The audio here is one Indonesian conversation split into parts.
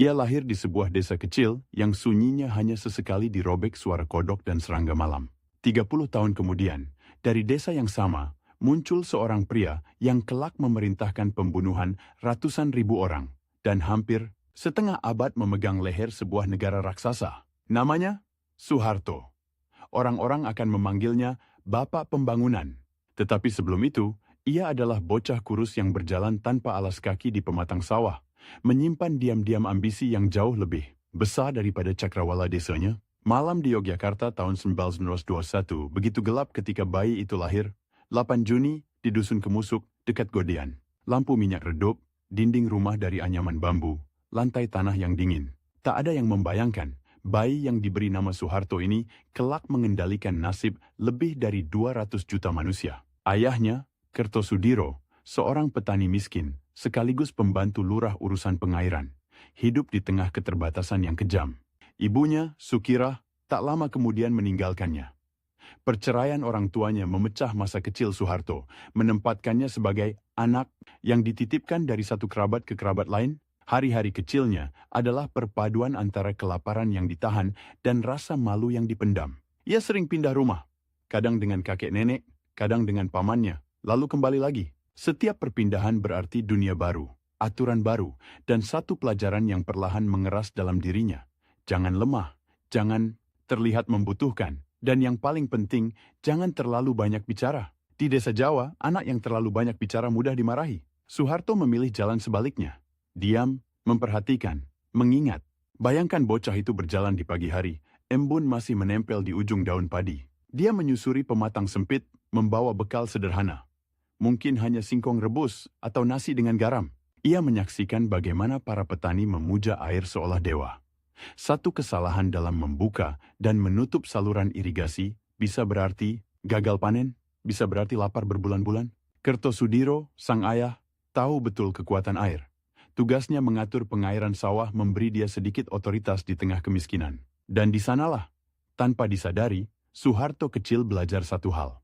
Ia lahir di sebuah desa kecil yang sunyinya hanya sesekali dirobek suara kodok dan serangga malam. 30 tahun kemudian, dari desa yang sama, muncul seorang pria yang kelak memerintahkan pembunuhan ratusan ribu orang dan hampir setengah abad memegang leher sebuah negara raksasa. Namanya Soeharto. Orang-orang akan memanggilnya Bapak Pembangunan. Tetapi sebelum itu, ia adalah bocah kurus yang berjalan tanpa alas kaki di pematang sawah, menyimpan diam-diam ambisi yang jauh lebih besar daripada cakrawala desanya. Malam di Yogyakarta tahun 1921 begitu gelap ketika bayi itu lahir. 8 Juni di Dusun Kemusuk, dekat Godean. Lampu minyak redup, dinding rumah dari anyaman bambu, lantai tanah yang dingin. Tak ada yang membayangkan, bayi yang diberi nama Soeharto ini kelak mengendalikan nasib lebih dari 200 juta manusia. Ayahnya, Kertosudiro, seorang petani miskin, sekaligus pembantu lurah urusan pengairan, hidup di tengah keterbatasan yang kejam. Ibunya, Sukirah, tak lama kemudian meninggalkannya. Perceraian orang tuanya memecah masa kecil Soeharto, menempatkannya sebagai anak yang dititipkan dari satu kerabat ke kerabat lain. Hari-hari kecilnya adalah perpaduan antara kelaparan yang ditahan dan rasa malu yang dipendam. Ia sering pindah rumah, kadang dengan kakek nenek, kadang dengan pamannya, lalu kembali lagi. Setiap perpindahan berarti dunia baru, aturan baru, dan satu pelajaran yang perlahan mengeras dalam dirinya. Jangan lemah, jangan terlihat membutuhkan, dan yang paling penting, jangan terlalu banyak bicara. Di desa Jawa, anak yang terlalu banyak bicara mudah dimarahi. Soeharto memilih jalan sebaliknya. Diam, memperhatikan, mengingat. Bayangkan bocah itu berjalan di pagi hari, embun masih menempel di ujung daun padi. Dia menyusuri pematang sempit, membawa bekal sederhana. Mungkin hanya singkong rebus atau nasi dengan garam. Ia menyaksikan bagaimana para petani memuja air seolah dewa. Satu kesalahan dalam membuka dan menutup saluran irigasi bisa berarti gagal panen, bisa berarti lapar berbulan-bulan. Kertosudiro, sang ayah, tahu betul kekuatan air. Tugasnya mengatur pengairan sawah memberi dia sedikit otoritas di tengah kemiskinan. Dan di sanalah, tanpa disadari, Soeharto kecil belajar satu hal.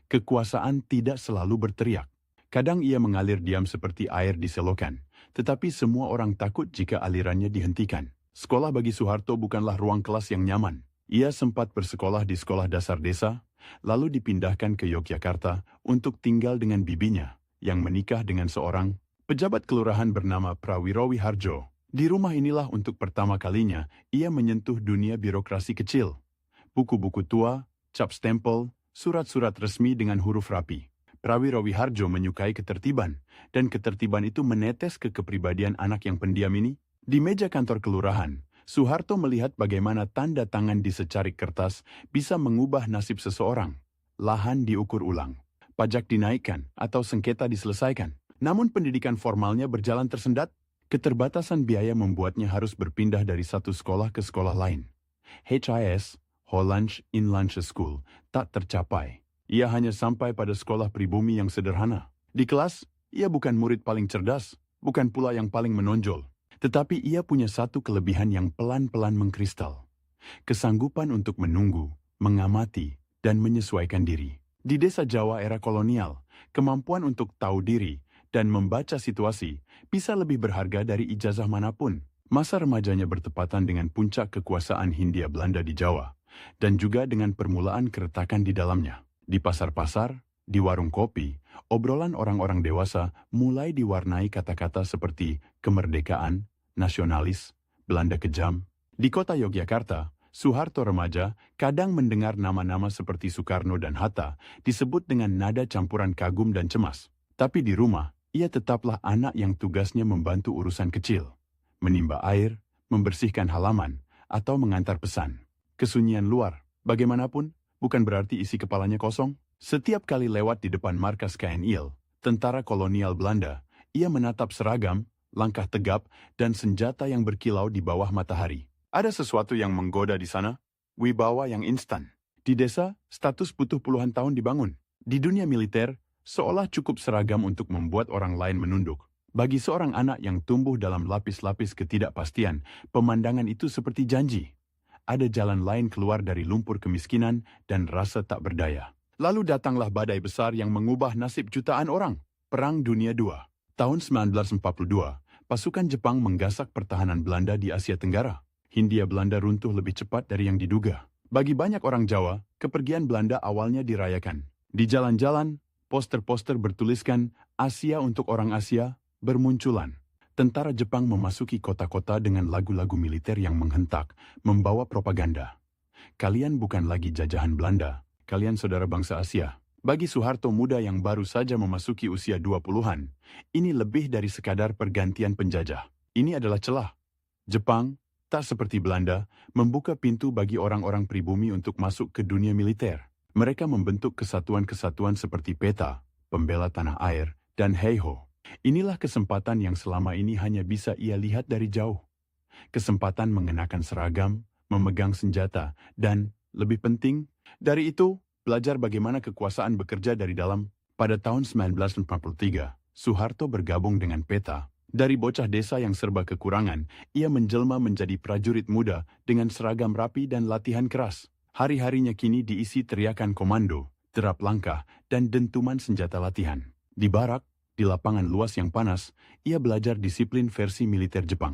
Kekuasaan tidak selalu berteriak. Kadang ia mengalir diam seperti air di selokan, tetapi semua orang takut jika alirannya dihentikan. Sekolah bagi Soeharto bukanlah ruang kelas yang nyaman. Ia sempat bersekolah di sekolah dasar desa, lalu dipindahkan ke Yogyakarta untuk tinggal dengan bibinya, yang menikah dengan seorang pejabat kelurahan bernama Prawiro Wiharjo. Di rumah inilah untuk pertama kalinya ia menyentuh dunia birokrasi kecil. Buku-buku tua, cap stempel, surat-surat resmi dengan huruf rapi. Prawiro Wiharjo menyukai ketertiban, dan ketertiban itu menetes ke kepribadian anak yang pendiam ini. Di meja kantor kelurahan, Soeharto melihat bagaimana tanda tangan di secarik kertas bisa mengubah nasib seseorang. Lahan diukur ulang, pajak dinaikkan atau sengketa diselesaikan. Namun pendidikan formalnya berjalan tersendat. Keterbatasan biaya membuatnya harus berpindah dari satu sekolah ke sekolah lain. HIS, Hollands Inlandse School, tak tercapai. Ia hanya sampai pada sekolah pribumi yang sederhana. Di kelas, ia bukan murid paling cerdas, bukan pula yang paling menonjol. Tetapi ia punya satu kelebihan yang pelan-pelan mengkristal. Kesanggupan untuk menunggu, mengamati, dan menyesuaikan diri. Di desa Jawa era kolonial, kemampuan untuk tahu diri dan membaca situasi bisa lebih berharga dari ijazah manapun. Masa remajanya bertepatan dengan puncak kekuasaan Hindia Belanda di Jawa, dan juga dengan permulaan keretakan di dalamnya. Di pasar-pasar, di warung kopi, obrolan orang-orang dewasa mulai diwarnai kata-kata seperti kemerdekaan, nasionalis, Belanda kejam. Di kota Yogyakarta, Soeharto remaja kadang mendengar nama-nama seperti Soekarno dan Hatta disebut dengan nada campuran kagum dan cemas. Tapi di rumah, ia tetaplah anak yang tugasnya membantu urusan kecil. Menimba air, membersihkan halaman, atau mengantar pesan. Kesunyian luar, bagaimanapun, bukan berarti isi kepalanya kosong. Setiap kali lewat di depan markas KNIL, tentara kolonial Belanda, ia menatap seragam, langkah tegap, dan senjata yang berkilau di bawah matahari. Ada sesuatu yang menggoda di sana, wibawa yang instan. Di desa, status butuh puluhan tahun dibangun. Di dunia militer, seolah cukup seragam untuk membuat orang lain menunduk. Bagi seorang anak yang tumbuh dalam lapis-lapis ketidakpastian, pemandangan itu seperti janji. Ada jalan lain keluar dari lumpur kemiskinan dan rasa tak berdaya. Lalu datanglah badai besar yang mengubah nasib jutaan orang. Perang Dunia II. Tahun 1942, pasukan Jepang menggasak pertahanan Belanda di Asia Tenggara. Hindia Belanda runtuh lebih cepat dari yang diduga. Bagi banyak orang Jawa, kepergian Belanda awalnya dirayakan. Di jalan-jalan, poster-poster bertuliskan Asia untuk orang Asia bermunculan. Tentara Jepang memasuki kota-kota dengan lagu-lagu militer yang menghentak, membawa propaganda. Kalian bukan lagi jajahan Belanda, kalian saudara bangsa Asia. Bagi Soeharto muda yang baru saja memasuki usia 20-an, ini lebih dari sekadar pergantian penjajah. Ini adalah celah. Jepang, tak seperti Belanda, membuka pintu bagi orang-orang pribumi untuk masuk ke dunia militer. Mereka membentuk kesatuan-kesatuan seperti PETA, Pembela Tanah Air, dan Heiho. Inilah kesempatan yang selama ini hanya bisa ia lihat dari jauh. Kesempatan mengenakan seragam, memegang senjata, dan, lebih penting, dari itu, belajar bagaimana kekuasaan bekerja dari dalam. Pada tahun 1943, Soeharto bergabung dengan PETA. Dari bocah desa yang serba kekurangan, ia menjelma menjadi prajurit muda dengan seragam rapi dan latihan keras. Hari-harinya kini diisi teriakan komando, derap langkah, dan dentuman senjata latihan. Di barak, di lapangan luas yang panas, ia belajar disiplin versi militer Jepang.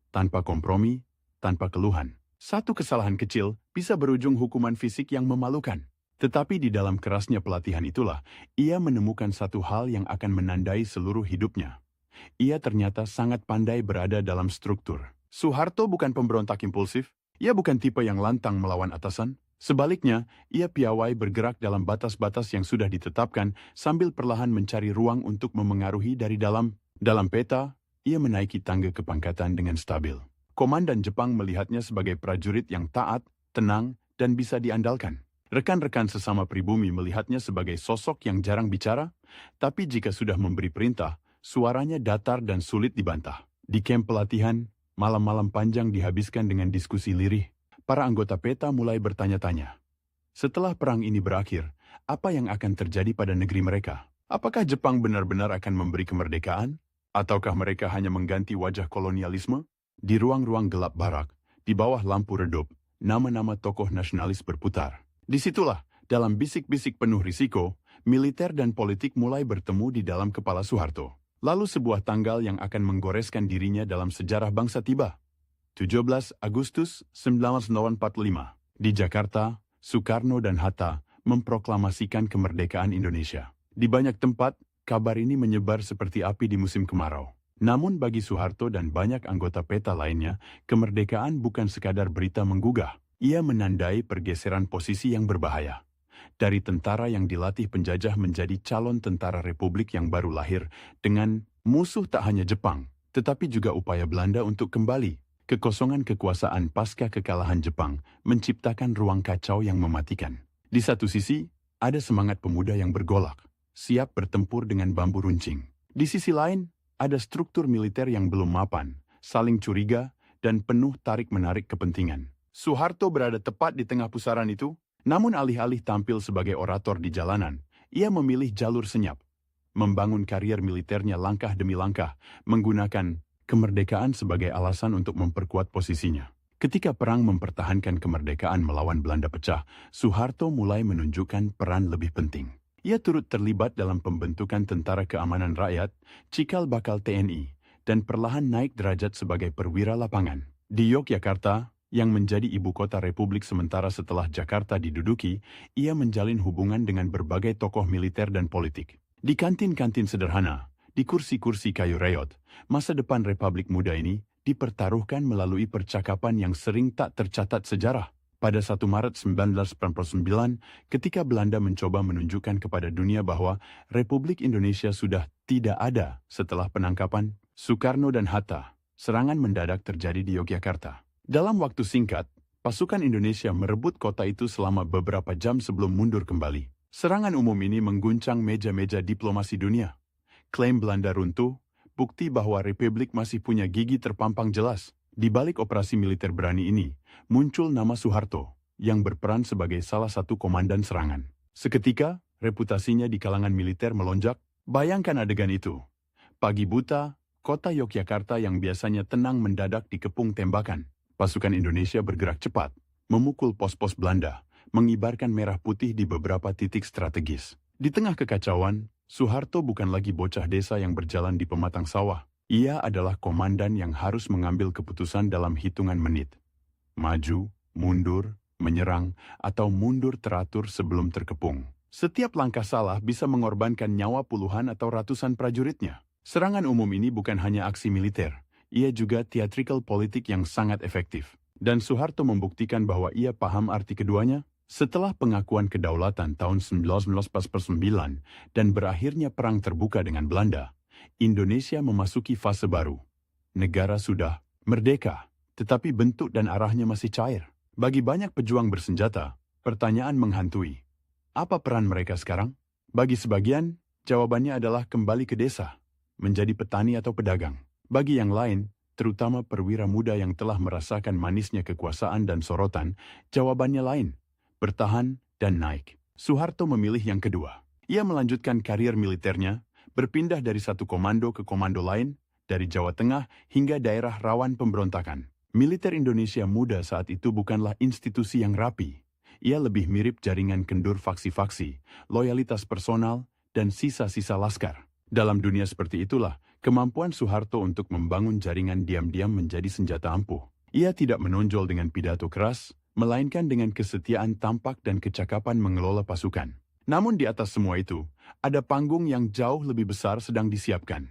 Tanpa kompromi, tanpa keluhan. Satu kesalahan kecil bisa berujung hukuman fisik yang memalukan. Tetapi di dalam kerasnya pelatihan itulah, ia menemukan satu hal yang akan menandai seluruh hidupnya. Ia ternyata sangat pandai berada dalam struktur. Soeharto bukan pemberontak impulsif, ia bukan tipe yang lantang melawan atasan. Sebaliknya, ia piawai bergerak dalam batas-batas yang sudah ditetapkan sambil perlahan mencari ruang untuk memengaruhi dari dalam. Dalam PETA, ia menaiki tangga kepangkatan dengan stabil. Komandan Jepang melihatnya sebagai prajurit yang taat, tenang, dan bisa diandalkan. Rekan-rekan sesama pribumi melihatnya sebagai sosok yang jarang bicara, tapi jika sudah memberi perintah, suaranya datar dan sulit dibantah. Di kamp pelatihan, malam-malam panjang dihabiskan dengan diskusi lirih. Para anggota PETA mulai bertanya-tanya. Setelah perang ini berakhir, apa yang akan terjadi pada negeri mereka? Apakah Jepang benar-benar akan memberi kemerdekaan? Ataukah mereka hanya mengganti wajah kolonialisme? Di ruang-ruang gelap barak, di bawah lampu redup, nama-nama tokoh nasionalis berputar. Disitulah, dalam bisik-bisik penuh risiko, militer dan politik mulai bertemu di dalam kepala Soeharto. Lalu sebuah tanggal yang akan menggoreskan dirinya dalam sejarah bangsa tiba. 17 Agustus 1945. Di Jakarta, Soekarno dan Hatta memproklamasikan kemerdekaan Indonesia. Di banyak tempat, kabar ini menyebar seperti api di musim kemarau. Namun bagi Soeharto dan banyak anggota PETA lainnya, kemerdekaan bukan sekadar berita menggugah. Ia menandai pergeseran posisi yang berbahaya. Dari tentara yang dilatih penjajah menjadi calon tentara Republik yang baru lahir, dengan musuh tak hanya Jepang, tetapi juga upaya Belanda untuk kembali. Kekosongan kekuasaan pasca kekalahan Jepang menciptakan ruang kacau yang mematikan. Di satu sisi, ada semangat pemuda yang bergolak, siap bertempur dengan bambu runcing. Di sisi lain, ada struktur militer yang belum mapan, saling curiga, dan penuh tarik-menarik kepentingan. Soeharto berada tepat di tengah pusaran itu, namun alih-alih tampil sebagai orator di jalanan, ia memilih jalur senyap. Membangun karier militernya langkah demi langkah, menggunakan kemerdekaan sebagai alasan untuk memperkuat posisinya. Ketika perang mempertahankan kemerdekaan melawan Belanda pecah, Soeharto mulai menunjukkan peran lebih penting. Ia turut terlibat dalam pembentukan Tentara Keamanan Rakyat, cikal bakal TNI, dan perlahan naik derajat sebagai perwira lapangan. Di Yogyakarta, yang menjadi ibu kota Republik sementara setelah Jakarta diduduki, ia menjalin hubungan dengan berbagai tokoh militer dan politik. Di kantin-kantin sederhana, di kursi-kursi kayu reot, masa depan Republik Muda ini dipertaruhkan melalui percakapan yang sering tak tercatat sejarah. Pada 1 Maret 1949, ketika Belanda mencoba menunjukkan kepada dunia bahwa Republik Indonesia sudah tidak ada setelah penangkapan Soekarno dan Hatta, serangan mendadak terjadi di Yogyakarta. Dalam waktu singkat, pasukan Indonesia merebut kota itu selama beberapa jam sebelum mundur kembali. Serangan umum ini mengguncang meja-meja diplomasi dunia. Klaim Belanda runtuh, bukti bahwa Republik masih punya gigi terpampang jelas. Di balik operasi militer berani ini, muncul nama Soeharto, yang berperan sebagai salah satu komandan serangan. Seketika, reputasinya di kalangan militer melonjak. Bayangkan adegan itu. Pagi buta, kota Yogyakarta yang biasanya tenang mendadak dikepung tembakan. Pasukan Indonesia bergerak cepat, memukul pos-pos Belanda, mengibarkan merah putih di beberapa titik strategis. Di tengah kekacauan, Soeharto bukan lagi bocah desa yang berjalan di pematang sawah. Ia adalah komandan yang harus mengambil keputusan dalam hitungan menit. Maju, mundur, menyerang, atau mundur teratur sebelum terkepung. Setiap langkah salah bisa mengorbankan nyawa puluhan atau ratusan prajuritnya. Serangan umum ini bukan hanya aksi militer, ia juga theatrical politik yang sangat efektif. Dan Soeharto membuktikan bahwa ia paham arti keduanya. Setelah pengakuan kedaulatan tahun 1949 dan berakhirnya perang terbuka dengan Belanda, Indonesia memasuki fase baru. Negara sudah merdeka, tetapi bentuk dan arahnya masih cair. Bagi banyak pejuang bersenjata, pertanyaan menghantui. Apa peran mereka sekarang? Bagi sebagian, jawabannya adalah kembali ke desa, menjadi petani atau pedagang. Bagi yang lain, terutama perwira muda yang telah merasakan manisnya kekuasaan dan sorotan, jawabannya lain. Bertahan dan naik. Soeharto memilih yang kedua. Ia melanjutkan karier militernya, berpindah dari satu komando ke komando lain, dari Jawa Tengah hingga daerah rawan pemberontakan. Militer Indonesia muda saat itu bukanlah institusi yang rapi. Ia lebih mirip jaringan kendur faksi-faksi, loyalitas personal, dan sisa-sisa laskar. Dalam dunia seperti itulah, kemampuan Soeharto untuk membangun jaringan diam-diam menjadi senjata ampuh. Ia tidak menonjol dengan pidato keras, melainkan dengan kesetiaan tampak dan kecakapan mengelola pasukan. Namun di atas semua itu, ada panggung yang jauh lebih besar sedang disiapkan.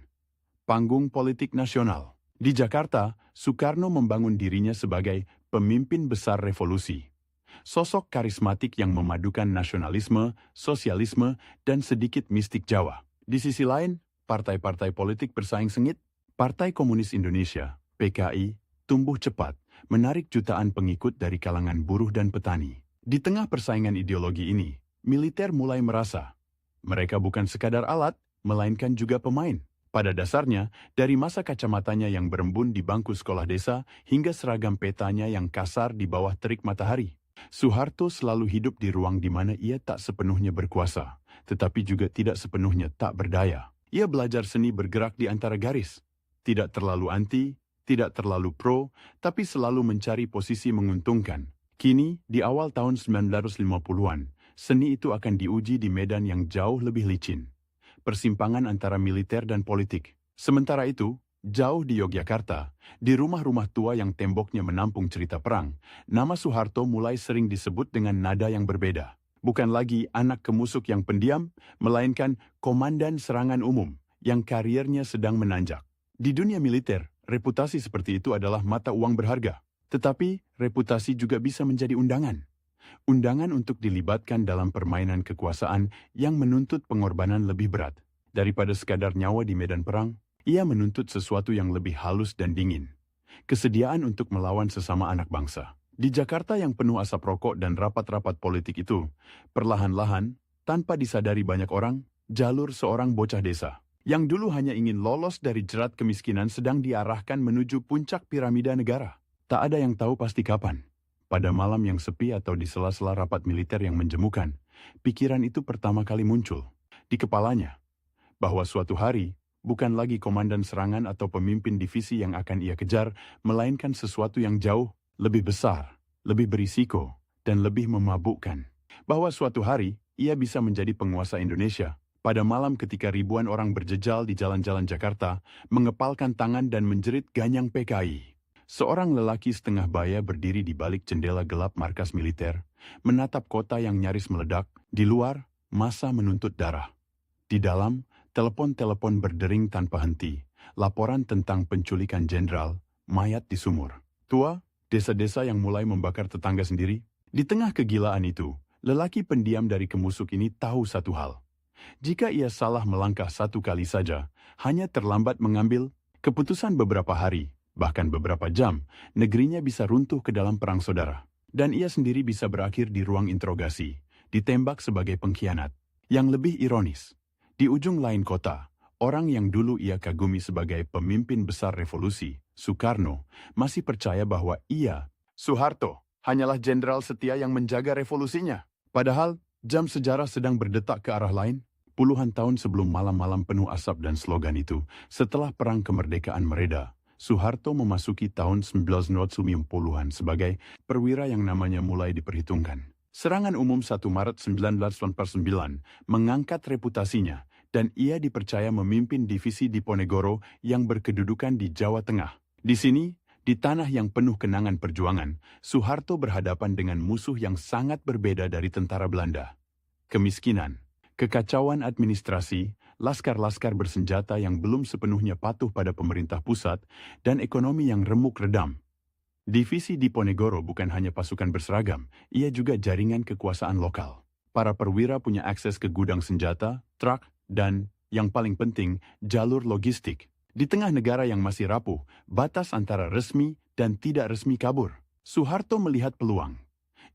Panggung politik nasional. Di Jakarta, Soekarno membangun dirinya sebagai pemimpin besar revolusi. Sosok karismatik yang memadukan nasionalisme, sosialisme, dan sedikit mistik Jawa. Di sisi lain, partai-partai politik bersaing sengit. Partai Komunis Indonesia, PKI, tumbuh cepat, menarik jutaan pengikut dari kalangan buruh dan petani. Di tengah persaingan ideologi ini, militer mulai merasa mereka bukan sekadar alat, melainkan juga pemain. Pada dasarnya, dari masa kacamatanya yang berembun di bangku sekolah desa hingga seragam petanya yang kasar di bawah terik matahari, Soeharto selalu hidup di ruang di mana ia tak sepenuhnya berkuasa, tetapi juga tidak sepenuhnya tak berdaya. Ia belajar seni bergerak di antara garis, tidak terlalu anti, tidak terlalu pro, tapi selalu mencari posisi menguntungkan. Kini, di awal tahun 1950-an, seni itu akan diuji di medan yang jauh lebih licin. Persimpangan antara militer dan politik. Sementara itu, jauh di Yogyakarta, di rumah-rumah tua yang temboknya menampung cerita perang, nama Soeharto mulai sering disebut dengan nada yang berbeda. Bukan lagi anak kemusuk yang pendiam, melainkan komandan serangan umum yang kariernya sedang menanjak. Di dunia militer, reputasi seperti itu adalah mata uang berharga. Tetapi, reputasi juga bisa menjadi undangan. Undangan untuk dilibatkan dalam permainan kekuasaan yang menuntut pengorbanan lebih berat. Daripada sekadar nyawa di medan perang, ia menuntut sesuatu yang lebih halus dan dingin. Kesediaan untuk melawan sesama anak bangsa. Di Jakarta yang penuh asap rokok dan rapat-rapat politik itu, perlahan-lahan, tanpa disadari banyak orang, jalur seorang bocah desa yang dulu hanya ingin lolos dari jerat kemiskinan sedang diarahkan menuju puncak piramida negara. Tak ada yang tahu pasti kapan. Pada malam yang sepi atau di sela-sela rapat militer yang menjemukan, pikiran itu pertama kali muncul di kepalanya, bahwa suatu hari bukan lagi komandan serangan atau pemimpin divisi yang akan ia kejar, melainkan sesuatu yang jauh lebih besar, lebih berisiko, dan lebih memabukkan. Bahwa suatu hari ia bisa menjadi penguasa Indonesia. Pada malam ketika ribuan orang berjejal di jalan-jalan Jakarta, mengepalkan tangan dan menjerit ganyang PKI. Seorang lelaki setengah baya berdiri di balik jendela gelap markas militer, menatap kota yang nyaris meledak. Di luar, massa menuntut darah. Di dalam, telepon-telepon berdering tanpa henti. Laporan tentang penculikan jenderal, mayat di sumur. Tua, desa-desa yang mulai membakar tetangga sendiri. Di tengah kegilaan itu, lelaki pendiam dari kemusuk ini tahu satu hal. Jika ia salah melangkah satu kali saja, hanya terlambat mengambil keputusan beberapa hari, bahkan beberapa jam, negerinya bisa runtuh ke dalam perang saudara. Dan ia sendiri bisa berakhir di ruang interogasi, ditembak sebagai pengkhianat. Yang lebih ironis, di ujung lain kota, orang yang dulu ia kagumi sebagai pemimpin besar revolusi, Soekarno, masih percaya bahwa ia, Soeharto, hanyalah jenderal setia yang menjaga revolusinya. Padahal, jam sejarah sedang berdetak ke arah lain. Puluhan tahun sebelum malam-malam penuh asap dan slogan itu, setelah perang kemerdekaan mereda, Soeharto memasuki tahun 1990-an sebagai perwira yang namanya mulai diperhitungkan. Serangan umum 1 Maret 1989 mengangkat reputasinya dan ia dipercaya memimpin divisi Diponegoro yang berkedudukan di Jawa Tengah. Di sini, di tanah yang penuh kenangan perjuangan, Soeharto berhadapan dengan musuh yang sangat berbeda dari tentara Belanda. Kemiskinan, kekacauan administrasi, laskar-laskar bersenjata yang belum sepenuhnya patuh pada pemerintah pusat, dan ekonomi yang remuk redam. Divisi Diponegoro bukan hanya pasukan berseragam, ia juga jaringan kekuasaan lokal. Para perwira punya akses ke gudang senjata, truk, dan, yang paling penting, jalur logistik. Di tengah negara yang masih rapuh, batas antara resmi dan tidak resmi kabur. Soeharto melihat peluang.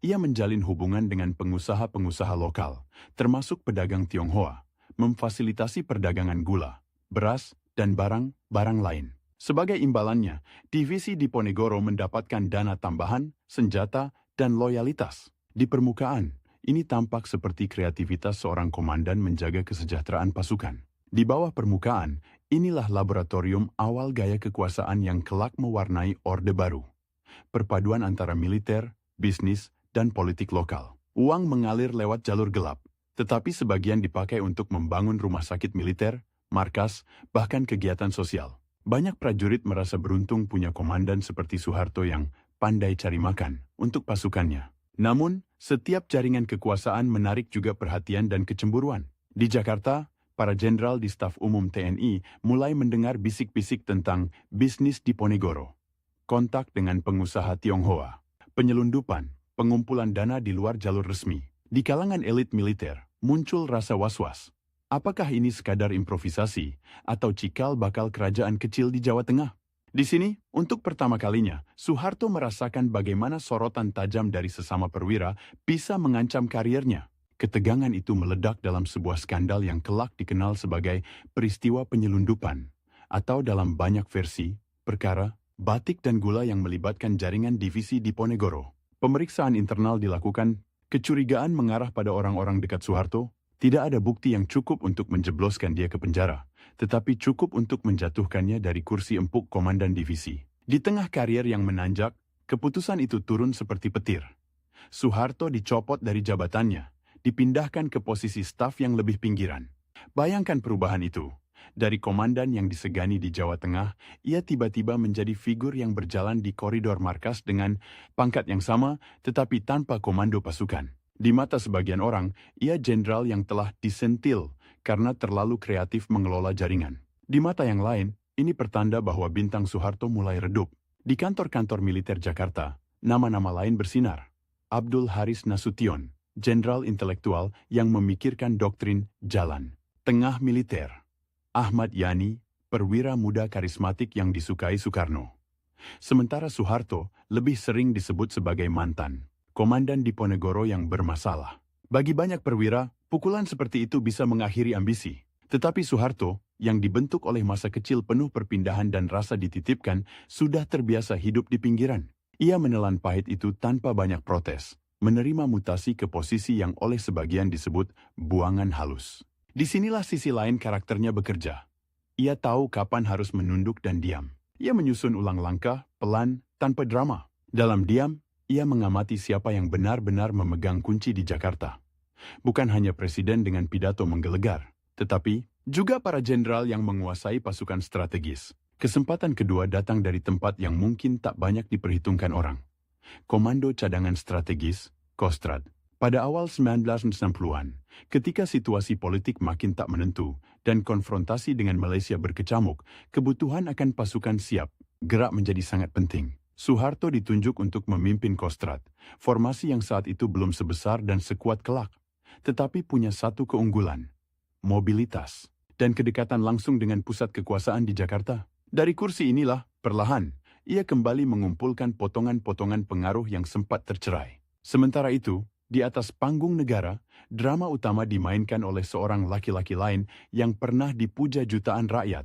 Ia menjalin hubungan dengan pengusaha-pengusaha lokal, termasuk pedagang Tionghoa, memfasilitasi perdagangan gula, beras, dan barang-barang lain. Sebagai imbalannya, divisi Diponegoro mendapatkan dana tambahan, senjata, dan loyalitas. Di permukaan, ini tampak seperti kreativitas seorang komandan menjaga kesejahteraan pasukan. Di bawah permukaan, inilah laboratorium awal gaya kekuasaan yang kelak mewarnai Orde Baru. Perpaduan antara militer, bisnis, dan politik lokal. Uang mengalir lewat jalur gelap, tetapi sebagian dipakai untuk membangun rumah sakit militer, markas, bahkan kegiatan sosial. Banyak prajurit merasa beruntung punya komandan seperti Soeharto yang pandai cari makan untuk pasukannya. Namun, setiap jaringan kekuasaan menarik juga perhatian dan kecemburuan. Di Jakarta, para jenderal di staf umum TNI mulai mendengar bisik-bisik tentang bisnis Diponegoro, kontak dengan pengusaha Tionghoa, penyelundupan, pengumpulan dana di luar jalur resmi. Di kalangan elit militer, muncul rasa was-was. Apakah ini sekadar improvisasi atau cikal bakal kerajaan kecil di Jawa Tengah? Di sini, untuk pertama kalinya, Soeharto merasakan bagaimana sorotan tajam dari sesama perwira bisa mengancam kariernya. Ketegangan itu meledak dalam sebuah skandal yang kelak dikenal sebagai peristiwa penyelundupan, atau dalam banyak versi, perkara batik dan gula yang melibatkan jaringan divisi Diponegoro. Pemeriksaan internal dilakukan, kecurigaan mengarah pada orang-orang dekat Soeharto. Tidak ada bukti yang cukup untuk menjebloskan dia ke penjara, tetapi cukup untuk menjatuhkannya dari kursi empuk komandan divisi. Di tengah karier yang menanjak, keputusan itu turun seperti petir. Soeharto dicopot dari jabatannya, dipindahkan ke posisi staf yang lebih pinggiran. Bayangkan perubahan itu. Dari komandan yang disegani di Jawa Tengah, ia tiba-tiba menjadi figur yang berjalan di koridor markas dengan pangkat yang sama, tetapi tanpa komando pasukan. Di mata sebagian orang, ia jenderal yang telah disentil karena terlalu kreatif mengelola jaringan. Di mata yang lain, ini pertanda bahwa bintang Soeharto mulai redup. Di kantor-kantor militer Jakarta, nama-nama lain bersinar. Abdul Haris Nasution, jenderal intelektual yang memikirkan doktrin jalan tengah militer. Ahmad Yani, perwira muda karismatik yang disukai Soekarno. Sementara Soeharto lebih sering disebut sebagai mantan komandan Diponegoro yang bermasalah. Bagi banyak perwira, pukulan seperti itu bisa mengakhiri ambisi. Tetapi Soeharto, yang dibentuk oleh masa kecil penuh perpindahan dan rasa dititipkan, sudah terbiasa hidup di pinggiran. Ia menelan pahit itu tanpa banyak protes, menerima mutasi ke posisi yang oleh sebagian disebut buangan halus. Disinilah sisi lain karakternya bekerja. Ia tahu kapan harus menunduk dan diam. Ia menyusun ulang langkah, pelan, tanpa drama. Dalam diam, ia mengamati siapa yang benar-benar memegang kunci di Jakarta. Bukan hanya presiden dengan pidato menggelegar, tetapi juga para jenderal yang menguasai pasukan strategis. Kesempatan kedua datang dari tempat yang mungkin tak banyak diperhitungkan orang. Komando Cadangan Strategis, Kostrad. Pada awal 1960-an, ketika situasi politik makin tak menentu dan konfrontasi dengan Malaysia berkecamuk, kebutuhan akan pasukan siap gerak menjadi sangat penting. Soeharto ditunjuk untuk memimpin Kostrad, formasi yang saat itu belum sebesar dan sekuat kelak, tetapi punya satu keunggulan, mobilitas, dan kedekatan langsung dengan pusat kekuasaan di Jakarta. Dari kursi inilah, perlahan, ia kembali mengumpulkan potongan-potongan pengaruh yang sempat tercerai. Sementara itu, di atas panggung negara, drama utama dimainkan oleh seorang laki-laki lain yang pernah dipuja jutaan rakyat,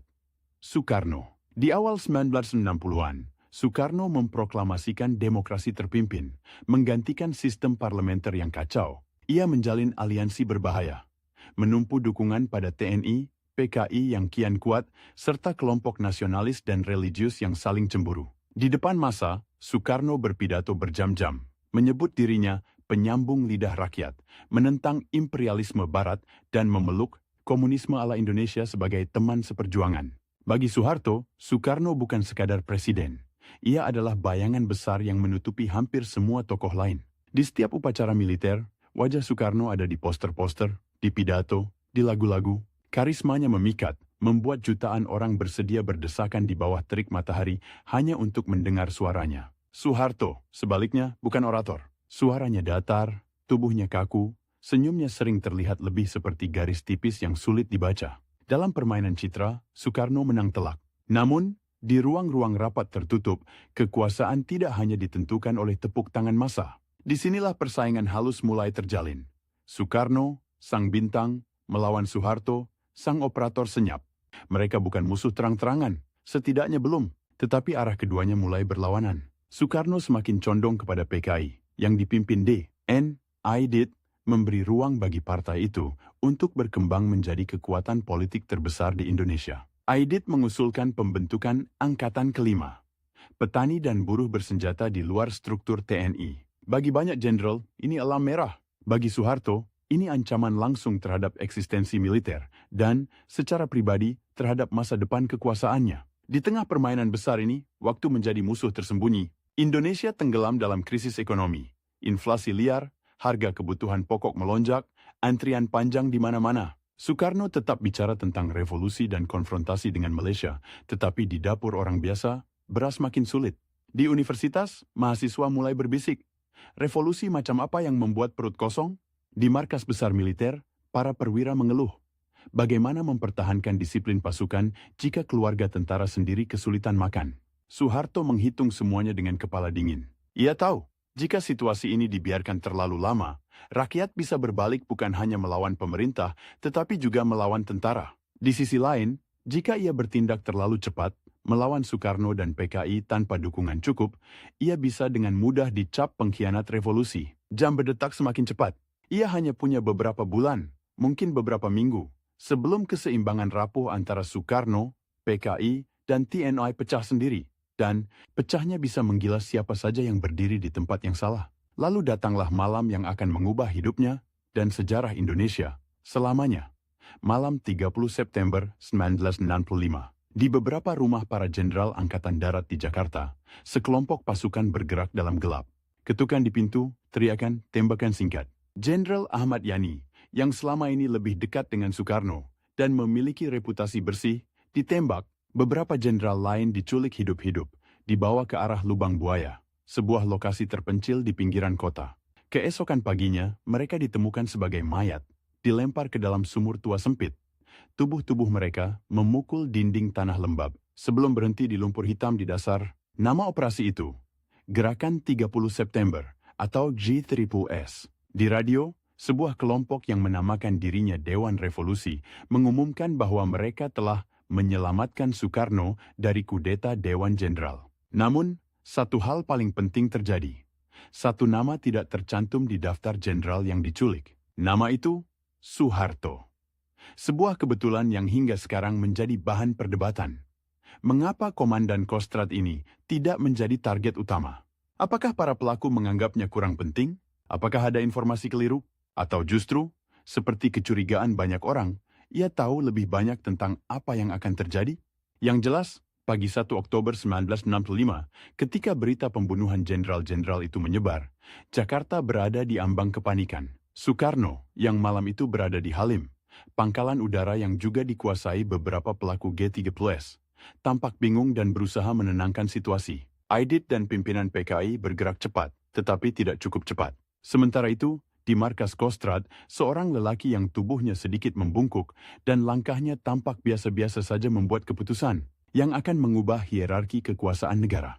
Soekarno. Di awal 1960-an, Soekarno memproklamasikan demokrasi terpimpin, menggantikan sistem parlementer yang kacau. Ia menjalin aliansi berbahaya, menumpu dukungan pada TNI, PKI yang kian kuat, serta kelompok nasionalis dan religius yang saling cemburu. Di depan massa, Soekarno berpidato berjam-jam, menyebut dirinya penyambung lidah rakyat, menentang imperialisme barat dan memeluk komunisme ala Indonesia sebagai teman seperjuangan. Bagi Soeharto, Soekarno bukan sekadar presiden. Ia adalah bayangan besar yang menutupi hampir semua tokoh lain. Di setiap upacara militer, wajah Soekarno ada di poster-poster, di pidato, di lagu-lagu. Karismanya memikat, membuat jutaan orang bersedia berdesakan di bawah terik matahari hanya untuk mendengar suaranya. Soeharto, sebaliknya, bukan orator. Suaranya datar, tubuhnya kaku, senyumnya sering terlihat lebih seperti garis tipis yang sulit dibaca. Dalam permainan citra, Soekarno menang telak. Namun, di ruang-ruang rapat tertutup, kekuasaan tidak hanya ditentukan oleh tepuk tangan massa. Disinilah persaingan halus mulai terjalin. Soekarno, sang bintang, melawan Soeharto, sang operator senyap. Mereka bukan musuh terang-terangan, setidaknya belum, tetapi arah keduanya mulai berlawanan. Soekarno semakin condong kepada PKI, yang dipimpin D.N. Aidit, memberi ruang bagi partai itu untuk berkembang menjadi kekuatan politik terbesar di Indonesia. Aidit mengusulkan pembentukan Angkatan Kelima, petani dan buruh bersenjata di luar struktur TNI. Bagi banyak jenderal, ini alam merah. Bagi Soeharto, ini ancaman langsung terhadap eksistensi militer dan, secara pribadi, terhadap masa depan kekuasaannya. Di tengah permainan besar ini, waktu menjadi musuh tersembunyi. Indonesia tenggelam dalam krisis ekonomi. Inflasi liar, harga kebutuhan pokok melonjak, antrian panjang di mana-mana. Soekarno tetap bicara tentang revolusi dan konfrontasi dengan Malaysia, tetapi di dapur orang biasa, beras makin sulit. Di universitas, mahasiswa mulai berbisik. Revolusi macam apa yang membuat perut kosong? Di markas besar militer, para perwira mengeluh. Bagaimana mempertahankan disiplin pasukan jika keluarga tentara sendiri kesulitan makan? Soeharto menghitung semuanya dengan kepala dingin. Ia tahu, jika situasi ini dibiarkan terlalu lama, rakyat bisa berbalik bukan hanya melawan pemerintah, tetapi juga melawan tentara. Di sisi lain, jika ia bertindak terlalu cepat, melawan Soekarno dan PKI tanpa dukungan cukup, ia bisa dengan mudah dicap pengkhianat revolusi. Jam berdetak semakin cepat. Ia hanya punya beberapa bulan, mungkin beberapa minggu, sebelum keseimbangan rapuh antara Soekarno, PKI, dan TNI pecah sendiri. Dan pecahnya bisa menggilas siapa saja yang berdiri di tempat yang salah. Lalu datanglah malam yang akan mengubah hidupnya dan sejarah Indonesia selamanya. Malam 30 September 1965. Di beberapa rumah para jenderal Angkatan Darat di Jakarta, sekelompok pasukan bergerak dalam gelap. Ketukan di pintu, teriakan, tembakan singkat. Jenderal Ahmad Yani, yang selama ini lebih dekat dengan Soekarno dan memiliki reputasi bersih, ditembak. Beberapa jenderal lain diculik hidup-hidup, dibawa ke arah Lubang Buaya, sebuah lokasi terpencil di pinggiran kota. Keesokan paginya, mereka ditemukan sebagai mayat, dilempar ke dalam sumur tua sempit. Tubuh-tubuh mereka memukul dinding tanah lembab, sebelum berhenti di lumpur hitam di dasar. Nama operasi itu, Gerakan 30 September, atau G30S. Di radio, sebuah kelompok yang menamakan dirinya Dewan Revolusi mengumumkan bahwa mereka telah menyelamatkan Soekarno dari kudeta Dewan Jenderal. Namun, satu hal paling penting terjadi. Satu nama tidak tercantum di daftar jenderal yang diculik. Nama itu, Soeharto. Sebuah kebetulan yang hingga sekarang menjadi bahan perdebatan. Mengapa Komandan Kostrad ini tidak menjadi target utama? Apakah para pelaku menganggapnya kurang penting? Apakah ada informasi keliru? Atau justru, seperti kecurigaan banyak orang, ia tahu lebih banyak tentang apa yang akan terjadi? Yang jelas, pagi 1 Oktober 1965, ketika berita pembunuhan jenderal-jenderal itu menyebar, Jakarta berada di ambang kepanikan. Soekarno, yang malam itu berada di Halim, pangkalan udara yang juga dikuasai beberapa pelaku G30S, tampak bingung dan berusaha menenangkan situasi. Aidit dan pimpinan PKI bergerak cepat, tetapi tidak cukup cepat. Sementara itu, di markas Kostrad, seorang lelaki yang tubuhnya sedikit membungkuk dan langkahnya tampak biasa-biasa saja membuat keputusan yang akan mengubah hierarki kekuasaan negara.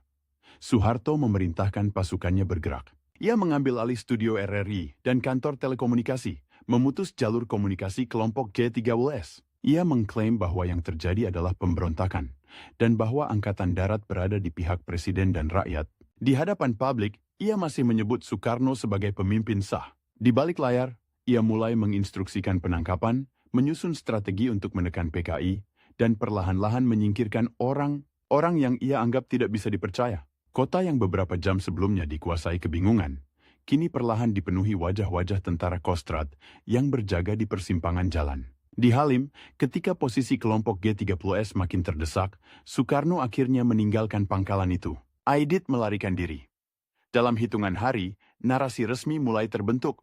Soeharto memerintahkan pasukannya bergerak. Ia mengambil alih studio RRI dan kantor telekomunikasi, memutus jalur komunikasi kelompok G30S. Ia mengklaim bahwa yang terjadi adalah pemberontakan dan bahwa Angkatan Darat berada di pihak presiden dan rakyat. Di hadapan publik, ia masih menyebut Soekarno sebagai pemimpin sah. Di balik layar, ia mulai menginstruksikan penangkapan, menyusun strategi untuk menekan PKI, dan perlahan-lahan menyingkirkan orang yang ia anggap tidak bisa dipercaya. Kota yang beberapa jam sebelumnya dikuasai kebingungan, kini perlahan dipenuhi wajah-wajah tentara Kostrad yang berjaga di persimpangan jalan. Di Halim, ketika posisi kelompok G30S makin terdesak, Soekarno akhirnya meninggalkan pangkalan itu. Aidit melarikan diri. Dalam hitungan hari, narasi resmi mulai terbentuk.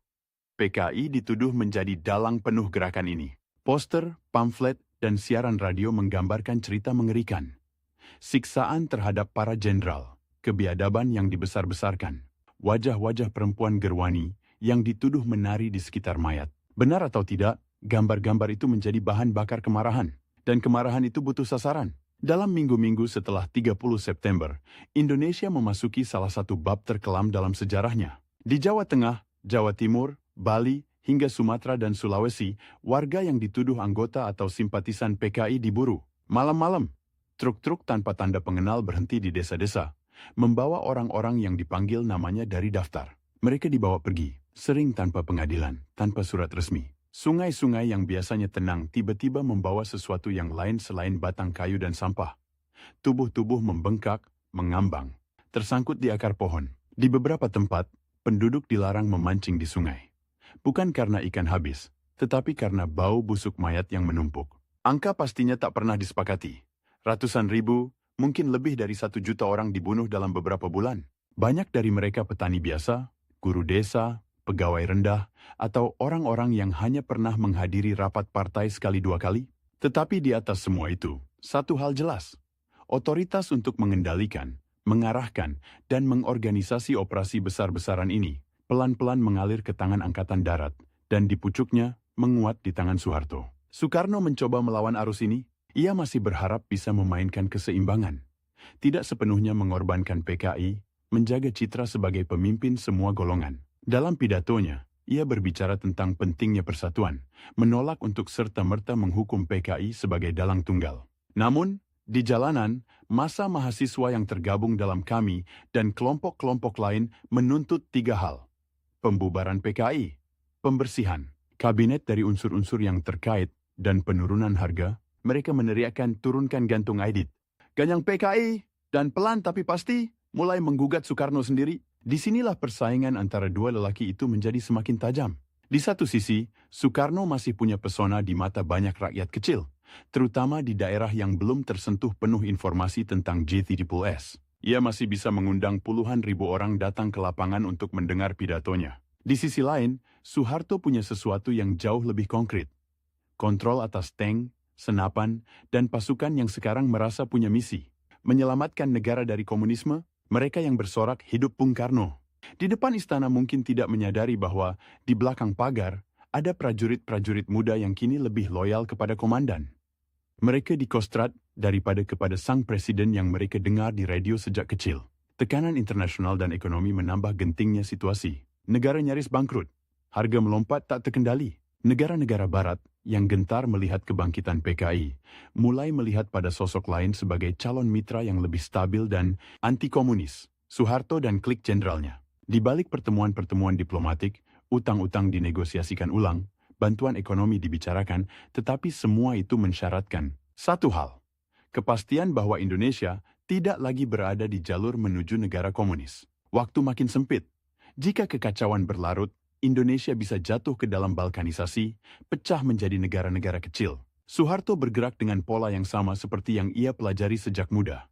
PKI dituduh menjadi dalang penuh gerakan ini. Poster, pamflet, dan siaran radio menggambarkan cerita mengerikan. Siksaan terhadap para jenderal, kebiadaban yang dibesar-besarkan, wajah-wajah perempuan gerwani yang dituduh menari di sekitar mayat. Benar atau tidak, gambar-gambar itu menjadi bahan bakar kemarahan, dan kemarahan itu butuh sasaran. Dalam minggu-minggu setelah 30 September, Indonesia memasuki salah satu bab terkelam dalam sejarahnya. Di Jawa Tengah, Jawa Timur, Bali, hingga Sumatera dan Sulawesi, warga yang dituduh anggota atau simpatisan PKI diburu. Malam-malam, truk-truk tanpa tanda pengenal berhenti di desa-desa, membawa orang-orang yang dipanggil namanya dari daftar. Mereka dibawa pergi, sering tanpa pengadilan, tanpa surat resmi. Sungai-sungai yang biasanya tenang tiba-tiba membawa sesuatu yang lain selain batang kayu dan sampah. Tubuh-tubuh membengkak, mengambang, tersangkut di akar pohon. Di beberapa tempat, penduduk dilarang memancing di sungai. Bukan karena ikan habis, tetapi karena bau busuk mayat yang menumpuk. Angka pastinya tak pernah disepakati. Ratusan ribu, mungkin lebih dari 1 juta orang dibunuh dalam beberapa bulan. Banyak dari mereka petani biasa, guru desa, pegawai rendah, atau orang-orang yang hanya pernah menghadiri rapat partai sekali 2 kali. Tetapi di atas semua itu, satu hal jelas. Otoritas untuk mengendalikan, mengarahkan, dan mengorganisasi operasi besar-besaran ini pelan-pelan mengalir ke tangan Angkatan Darat, dan di pucuknya menguat di tangan Soeharto. Soekarno mencoba melawan arus ini. Ia masih berharap bisa memainkan keseimbangan. Tidak sepenuhnya mengorbankan PKI, menjaga citra sebagai pemimpin semua golongan. Dalam pidatonya, ia berbicara tentang pentingnya persatuan, menolak untuk serta-merta menghukum PKI sebagai dalang tunggal. Namun, di jalanan, massa mahasiswa yang tergabung dalam KAMI dan kelompok-kelompok lain menuntut 3 hal. Pembubaran PKI, pembersihan kabinet dari unsur-unsur yang terkait, dan penurunan harga. Mereka meneriakkan turunkan gantung Aidit. Ganyang PKI, dan pelan tapi pasti, mulai menggugat Soekarno sendiri. Disinilah persaingan antara dua lelaki itu menjadi semakin tajam. Di satu sisi, Soekarno masih punya pesona di mata banyak rakyat kecil, terutama di daerah yang belum tersentuh penuh informasi tentang G30S. Ia masih bisa mengundang puluhan ribu orang datang ke lapangan untuk mendengar pidatonya. Di sisi lain, Soeharto punya sesuatu yang jauh lebih konkret. Kontrol atas tank, senapan, dan pasukan yang sekarang merasa punya misi. Menyelamatkan negara dari komunisme, mereka yang bersorak hidup Bung Karno. Di depan istana mungkin tidak menyadari bahwa di belakang pagar ada prajurit-prajurit muda yang kini lebih loyal kepada komandan. Mereka dikostrat daripada kepada sang presiden yang mereka dengar di radio sejak kecil. Tekanan internasional dan ekonomi menambah gentingnya situasi. Negara nyaris bangkrut. Harga melompat tak terkendali. Negara-negara barat yang gentar melihat kebangkitan PKI mulai melihat pada sosok lain sebagai calon mitra yang lebih stabil dan anti-komunis, Soeharto dan klik jenderalnya. Di balik pertemuan-pertemuan diplomatik, utang-utang dinegosiasikan ulang, bantuan ekonomi dibicarakan, tetapi semua itu mensyaratkan satu hal, kepastian bahwa Indonesia tidak lagi berada di jalur menuju negara komunis. Waktu makin sempit. Jika kekacauan berlarut, Indonesia bisa jatuh ke dalam balkanisasi, pecah menjadi negara-negara kecil. Soeharto bergerak dengan pola yang sama seperti yang ia pelajari sejak muda.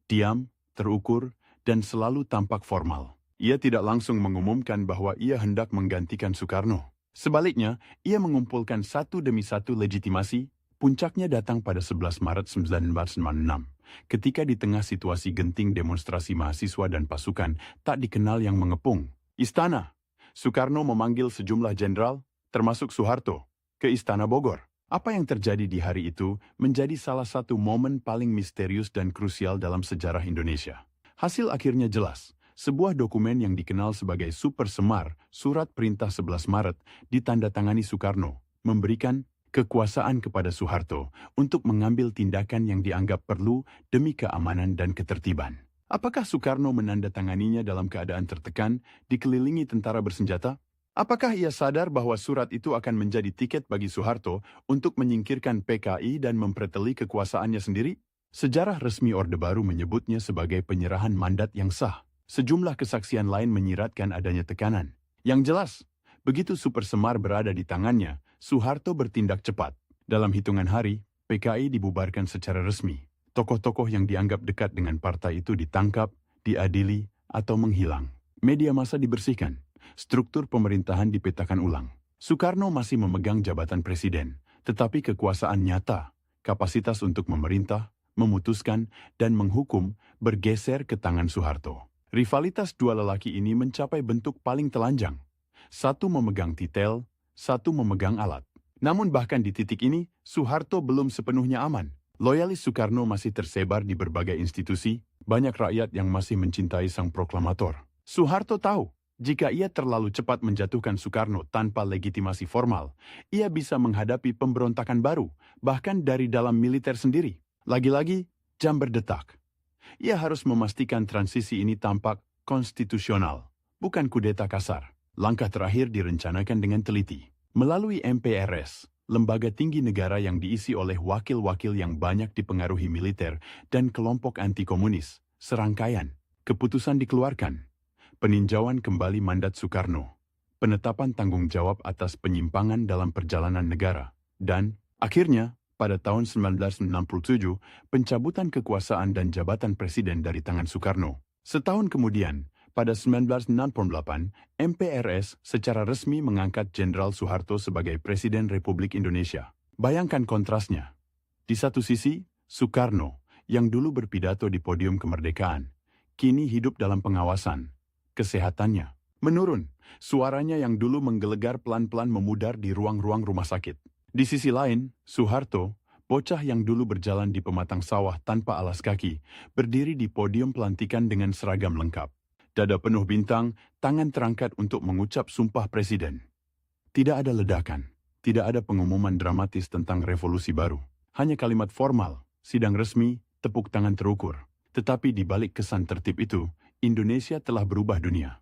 Diam, terukur, dan selalu tampak formal. Ia tidak langsung mengumumkan bahwa ia hendak menggantikan Soekarno. Sebaliknya, ia mengumpulkan satu demi satu legitimasi. Puncaknya datang pada 11 Maret 1996, ketika di tengah situasi genting demonstrasi mahasiswa dan pasukan tak dikenal yang mengepung istana. Soekarno memanggil sejumlah jenderal, termasuk Soeharto, ke Istana Bogor. Apa yang terjadi di hari itu menjadi salah satu momen paling misterius dan krusial dalam sejarah Indonesia. Hasil akhirnya jelas. Sebuah dokumen yang dikenal sebagai Super Semar, Surat Perintah 11 Maret, ditandatangani Soekarno, memberikan kekuasaan kepada Soeharto untuk mengambil tindakan yang dianggap perlu demi keamanan dan ketertiban. Apakah Soekarno menandatanganinya dalam keadaan tertekan, dikelilingi tentara bersenjata? Apakah ia sadar bahwa surat itu akan menjadi tiket bagi Soeharto untuk menyingkirkan PKI dan mempreteli kekuasaannya sendiri? Sejarah resmi Orde Baru menyebutnya sebagai penyerahan mandat yang sah. Sejumlah kesaksian lain menyiratkan adanya tekanan. Yang jelas, begitu Super Semar berada di tangannya, Soeharto bertindak cepat. Dalam hitungan hari, PKI dibubarkan secara resmi. Tokoh-tokoh yang dianggap dekat dengan partai itu ditangkap, diadili, atau menghilang. Media massa dibersihkan. Struktur pemerintahan dipetakan ulang. Soekarno masih memegang jabatan presiden, tetapi kekuasaan nyata, kapasitas untuk memerintah, memutuskan, dan menghukum bergeser ke tangan Soeharto. Rivalitas dua lelaki ini mencapai bentuk paling telanjang. Satu memegang titel, satu memegang alat. Namun bahkan di titik ini, Soeharto belum sepenuhnya aman. Loyalis Soekarno masih tersebar di berbagai institusi, banyak rakyat yang masih mencintai sang proklamator. Soeharto tahu, jika ia terlalu cepat menjatuhkan Soekarno tanpa legitimasi formal, ia bisa menghadapi pemberontakan baru, bahkan dari dalam militer sendiri. Lagi-lagi, jam berdetak. Ia harus memastikan transisi ini tampak konstitusional, bukan kudeta kasar. Langkah terakhir direncanakan dengan teliti. Melalui MPRS, lembaga tinggi negara yang diisi oleh wakil-wakil yang banyak dipengaruhi militer dan kelompok anti-komunis, serangkaian keputusan dikeluarkan. Peninjauan kembali mandat Soekarno, penetapan tanggung jawab atas penyimpangan dalam perjalanan negara, dan, akhirnya, pada tahun 1967, pencabutan kekuasaan dan jabatan presiden dari tangan Soekarno. Setahun kemudian, pada 1968, MPRS secara resmi mengangkat Jenderal Soeharto sebagai Presiden Republik Indonesia. Bayangkan kontrasnya. Di satu sisi, Soekarno, yang dulu berpidato di podium kemerdekaan, kini hidup dalam pengawasan. Kesehatannya menurun, suaranya yang dulu menggelegar pelan-pelan memudar di ruang-ruang rumah sakit. Di sisi lain, Soeharto, bocah yang dulu berjalan di pematang sawah tanpa alas kaki, berdiri di podium pelantikan dengan seragam lengkap. Dada penuh bintang, tangan terangkat untuk mengucap sumpah presiden. Tidak ada ledakan, tidak ada pengumuman dramatis tentang revolusi baru. Hanya kalimat formal, sidang resmi, tepuk tangan terukur. Tetapi di balik kesan tertib itu, Indonesia telah berubah dunia.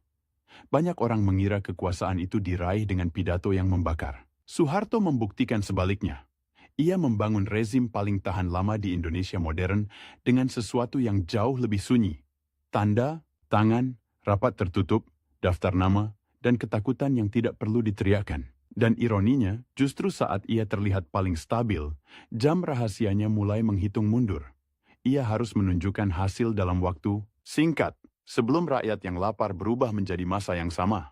Banyak orang mengira kekuasaan itu diraih dengan pidato yang membakar. Soeharto membuktikan sebaliknya. Ia membangun rezim paling tahan lama di Indonesia modern dengan sesuatu yang jauh lebih sunyi. Tanda, tangan, rapat tertutup, daftar nama, dan ketakutan yang tidak perlu diteriakkan. Dan ironinya, justru saat ia terlihat paling stabil, jam rahasianya mulai menghitung mundur. Ia harus menunjukkan hasil dalam waktu singkat, sebelum rakyat yang lapar berubah menjadi massa yang sama.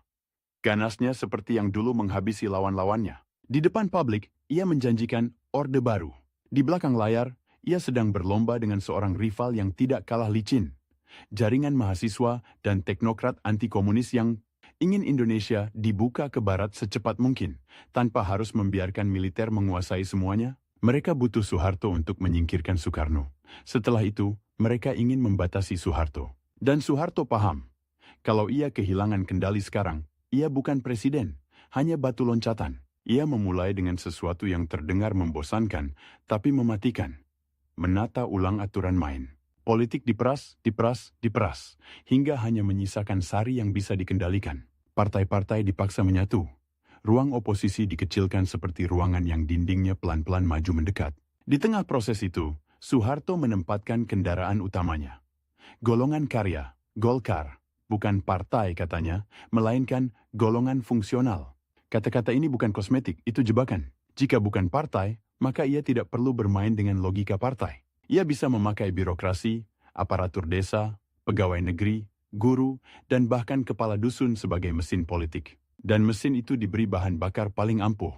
Ganasnya seperti yang dulu menghabisi lawan-lawannya. Di depan publik, ia menjanjikan orde baru. Di belakang layar, ia sedang berlomba dengan seorang rival yang tidak kalah licin. Jaringan mahasiswa dan teknokrat anti-komunis yang ingin Indonesia dibuka ke barat secepat mungkin, tanpa harus membiarkan militer menguasai semuanya. Mereka butuh Soeharto untuk menyingkirkan Soekarno. Setelah itu, mereka ingin membatasi Soeharto. Dan Soeharto paham, kalau ia kehilangan kendali sekarang, ia bukan presiden, hanya batu loncatan. Ia memulai dengan sesuatu yang terdengar membosankan, tapi mematikan. Menata ulang aturan main. Politik diperas, hingga hanya menyisakan sari yang bisa dikendalikan. Partai-partai dipaksa menyatu. Ruang oposisi dikecilkan seperti ruangan yang dindingnya pelan-pelan maju mendekat. Di tengah proses itu, Soeharto menempatkan kendaraan utamanya. Golongan karya, Golkar, bukan partai katanya, melainkan golongan fungsional. Kata-kata ini bukan kosmetik, itu jebakan. Jika bukan partai, maka ia tidak perlu bermain dengan logika partai. Ia bisa memakai birokrasi, aparatur desa, pegawai negeri, guru, dan bahkan kepala dusun sebagai mesin politik. Dan mesin itu diberi bahan bakar paling ampuh,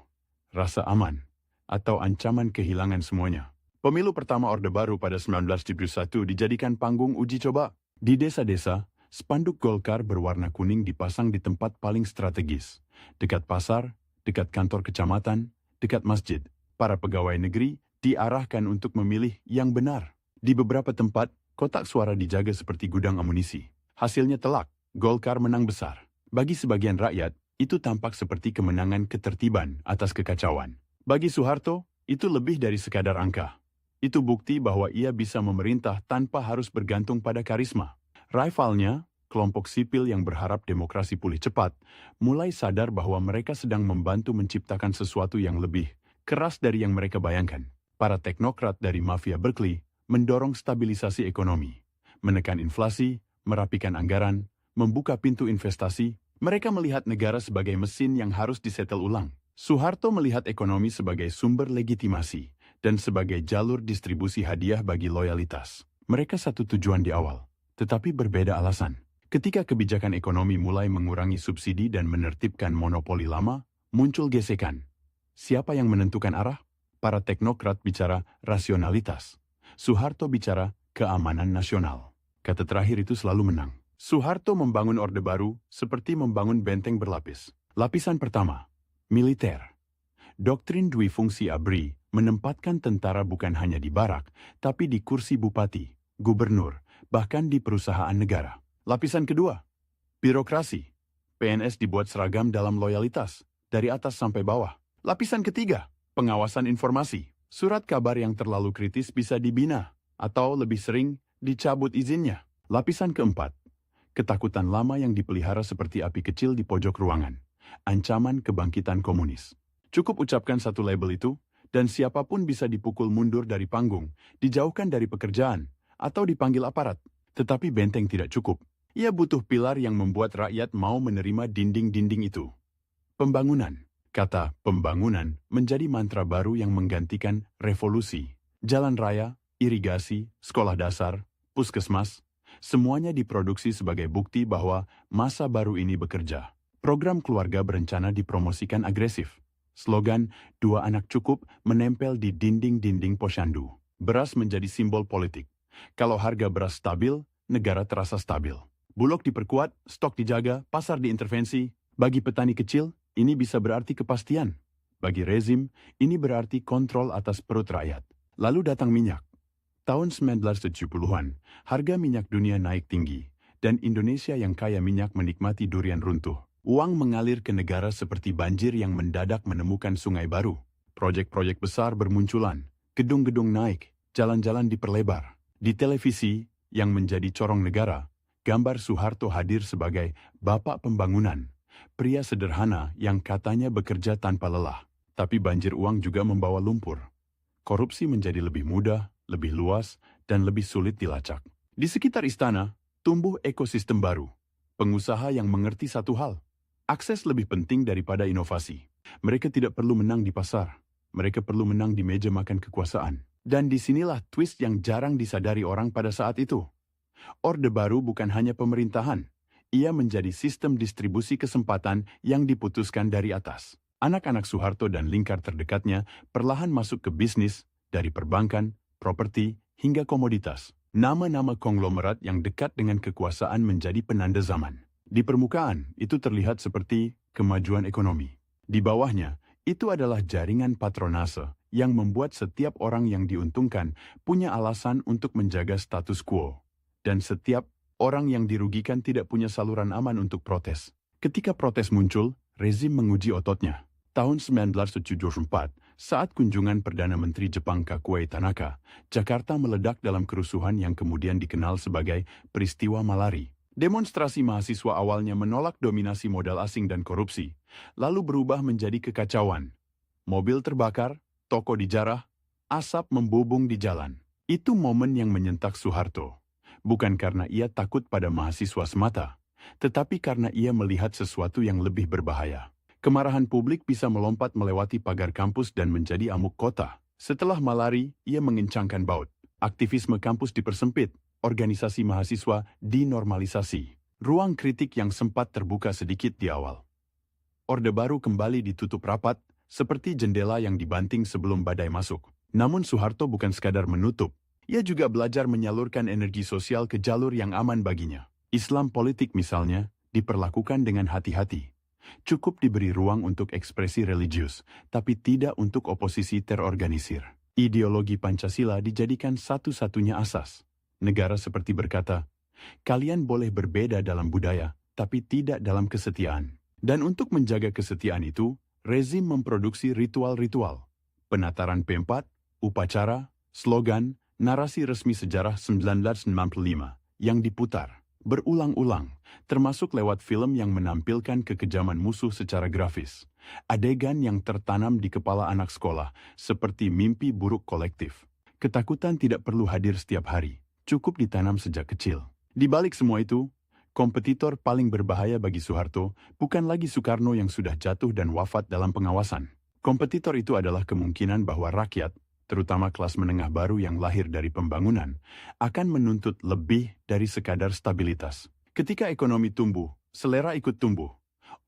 rasa aman, atau ancaman kehilangan semuanya. Pemilu pertama Orde Baru pada 1971 dijadikan panggung uji coba. Di desa-desa, spanduk Golkar berwarna kuning dipasang di tempat paling strategis. Dekat pasar, dekat kantor kecamatan, dekat masjid. Para pegawai negeri diarahkan untuk memilih yang benar. Di beberapa tempat, kotak suara dijaga seperti gudang amunisi. Hasilnya telak, Golkar menang besar. Bagi sebagian rakyat, itu tampak seperti kemenangan ketertiban atas kekacauan. Bagi Soeharto, itu lebih dari sekadar angka. Itu bukti bahwa ia bisa memerintah tanpa harus bergantung pada karisma. Rivalnya, kelompok sipil yang berharap demokrasi pulih cepat, mulai sadar bahwa mereka sedang membantu menciptakan sesuatu yang lebih keras dari yang mereka bayangkan. Para teknokrat dari mafia Berkeley mendorong stabilisasi ekonomi, menekan inflasi, merapikan anggaran, membuka pintu investasi. Mereka melihat negara sebagai mesin yang harus disetel ulang. Soeharto melihat ekonomi sebagai sumber legitimasi dan sebagai jalur distribusi hadiah bagi loyalitas. Mereka satu tujuan di awal, tetapi berbeda alasan. Ketika kebijakan ekonomi mulai mengurangi subsidi dan menertibkan monopoli lama, muncul gesekan. Siapa yang menentukan arah? Para teknokrat bicara rasionalitas. Soeharto bicara keamanan nasional. Kata terakhir itu selalu menang. Soeharto membangun Orde Baru seperti membangun benteng berlapis. Lapisan pertama, militer. Doktrin Dwi Fungsi ABRI menempatkan tentara bukan hanya di barak, tapi di kursi bupati, gubernur, bahkan di perusahaan negara. Lapisan kedua, birokrasi. PNS dibuat seragam dalam loyalitas, dari atas sampai bawah. Lapisan ketiga, pengawasan informasi. Surat kabar yang terlalu kritis bisa dibina, atau lebih sering, dicabut izinnya. Lapisan keempat, ketakutan lama yang dipelihara seperti api kecil di pojok ruangan. Ancaman kebangkitan komunis. Cukup ucapkan satu label itu, dan siapapun bisa dipukul mundur dari panggung, dijauhkan dari pekerjaan, atau dipanggil aparat. Tetapi benteng tidak cukup. Ia butuh pilar yang membuat rakyat mau menerima dinding-dinding itu. Pembangunan. Kata pembangunan menjadi mantra baru yang menggantikan revolusi. Jalan raya, irigasi, sekolah dasar, puskesmas, semuanya diproduksi sebagai bukti bahwa masa baru ini bekerja. Program keluarga berencana dipromosikan agresif. Slogan, 2 anak cukup, menempel di dinding-dinding posyandu. Beras menjadi simbol politik. Kalau harga beras stabil, negara terasa stabil. Bulog diperkuat, stok dijaga, pasar diintervensi. Bagi petani kecil, ini bisa berarti kepastian. Bagi rezim, ini berarti kontrol atas perut rakyat. Lalu datang minyak. Tahun 1970-an, harga minyak dunia naik tinggi, dan Indonesia yang kaya minyak menikmati durian runtuh. Uang mengalir ke negara seperti banjir yang mendadak menemukan sungai baru. Proyek-proyek besar bermunculan, gedung-gedung naik, jalan-jalan diperlebar. Di televisi, yang menjadi corong negara, gambar Soeharto hadir sebagai bapak pembangunan. Pria sederhana yang katanya bekerja tanpa lelah. Tapi banjir uang juga membawa lumpur. Korupsi menjadi lebih mudah, lebih luas, dan lebih sulit dilacak. Di sekitar istana, tumbuh ekosistem baru. Pengusaha yang mengerti satu hal. Akses lebih penting daripada inovasi. Mereka tidak perlu menang di pasar. Mereka perlu menang di meja makan kekuasaan. Dan disinilah twist yang jarang disadari orang pada saat itu. Orde Baru bukan hanya pemerintahan. Ia menjadi sistem distribusi kesempatan yang diputuskan dari atas. Anak-anak Soeharto dan lingkar terdekatnya perlahan masuk ke bisnis, dari perbankan, properti, hingga komoditas. Nama-nama konglomerat yang dekat dengan kekuasaan menjadi penanda zaman. Di permukaan, itu terlihat seperti kemajuan ekonomi. Di bawahnya, itu adalah jaringan patronase yang membuat setiap orang yang diuntungkan punya alasan untuk menjaga status quo. Dan setiap orang yang dirugikan tidak punya saluran aman untuk protes. Ketika protes muncul, rezim menguji ototnya. Tahun 1974, saat kunjungan Perdana Menteri Jepang Kakuei Tanaka, Jakarta meledak dalam kerusuhan yang kemudian dikenal sebagai peristiwa Malari. Demonstrasi mahasiswa awalnya menolak dominasi modal asing dan korupsi, lalu berubah menjadi kekacauan. Mobil terbakar, toko dijarah, asap membubung di jalan. Itu momen yang menyentak Soeharto. Bukan karena ia takut pada mahasiswa semata, tetapi karena ia melihat sesuatu yang lebih berbahaya. Kemarahan publik bisa melompat melewati pagar kampus dan menjadi amuk kota. Setelah Malari, ia mengencangkan baut. Aktivisme kampus dipersempit, organisasi mahasiswa dinormalisasi. Ruang kritik yang sempat terbuka sedikit di awal. Orde Baru kembali ditutup rapat, seperti jendela yang dibanting sebelum badai masuk. Namun Soeharto bukan sekadar menutup. Ia juga belajar menyalurkan energi sosial ke jalur yang aman baginya. Islam politik misalnya, diperlakukan dengan hati-hati. Cukup diberi ruang untuk ekspresi religius, tapi tidak untuk oposisi terorganisir. Ideologi Pancasila dijadikan satu-satunya asas. Negara seperti berkata, kalian boleh berbeda dalam budaya, tapi tidak dalam kesetiaan. Dan untuk menjaga kesetiaan itu, rezim memproduksi ritual-ritual. Penataran P4, upacara, slogan, narasi resmi sejarah 1965 yang diputar berulang-ulang, termasuk lewat film yang menampilkan kekejaman musuh secara grafis. Adegan yang tertanam di kepala anak sekolah, seperti mimpi buruk kolektif. Ketakutan tidak perlu hadir setiap hari, cukup ditanam sejak kecil. Di balik semua itu, Kompetitor paling berbahaya bagi Soeharto bukan lagi Soekarno yang sudah jatuh dan wafat dalam pengawasan. Kompetitor itu adalah kemungkinan bahwa rakyat, terutama kelas menengah baru yang lahir dari pembangunan, akan menuntut lebih dari sekadar stabilitas. Ketika ekonomi tumbuh, selera ikut tumbuh.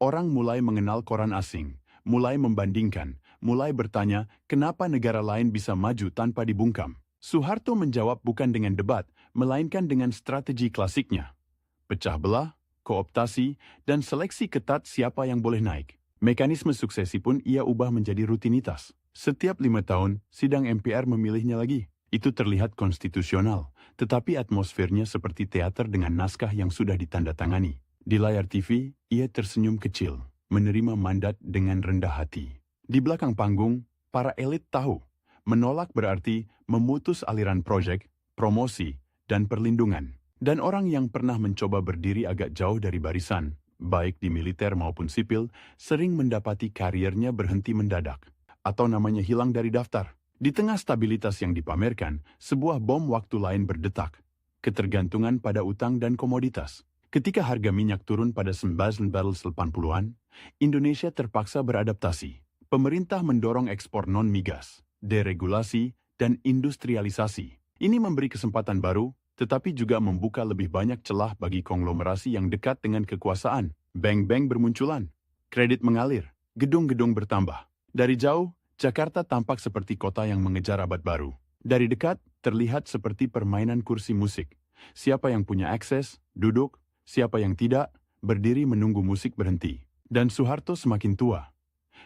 Orang mulai mengenal koran asing, mulai membandingkan, mulai bertanya kenapa negara lain bisa maju tanpa dibungkam. Soeharto menjawab bukan dengan debat, melainkan dengan strategi klasiknya. Pecah belah, kooptasi, dan seleksi ketat siapa yang boleh naik. Mekanisme suksesi pun ia ubah menjadi rutinitas. Setiap 5 tahun, sidang MPR memilihnya lagi. Itu terlihat konstitusional, tetapi atmosfernya seperti teater dengan naskah yang sudah ditandatangani. Di layar TV, ia tersenyum kecil, menerima mandat dengan rendah hati. Di belakang panggung, para elit tahu, menolak berarti memutus aliran proyek, promosi, dan perlindungan. Dan orang yang pernah mencoba berdiri agak jauh dari barisan, baik di militer maupun sipil, sering mendapati karirnya berhenti mendadak, atau namanya hilang dari daftar. Di tengah stabilitas yang dipamerkan, sebuah bom waktu lain berdetak. Ketergantungan pada utang dan komoditas. Ketika harga minyak turun pada 1980-an, Indonesia terpaksa beradaptasi. Pemerintah mendorong ekspor non-migas, deregulasi, dan industrialisasi. Ini memberi kesempatan baru, tetapi juga membuka lebih banyak celah bagi konglomerasi yang dekat dengan kekuasaan. Bank-bank bermunculan, kredit mengalir, gedung-gedung bertambah. Dari jauh, Jakarta tampak seperti kota yang mengejar abad baru. Dari dekat, terlihat seperti permainan kursi musik. Siapa yang punya akses, duduk, siapa yang tidak, berdiri menunggu musik berhenti. Dan Soeharto semakin tua.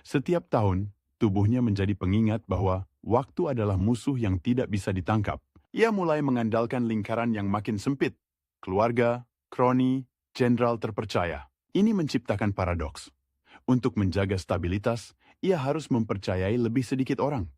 Setiap tahun, tubuhnya menjadi pengingat bahwa waktu adalah musuh yang tidak bisa ditangkap. Ia mulai mengandalkan lingkaran yang makin sempit. Keluarga, kroni, jenderal terpercaya. Ini menciptakan paradoks. Untuk menjaga stabilitas, ia harus mempercayai lebih sedikit orang.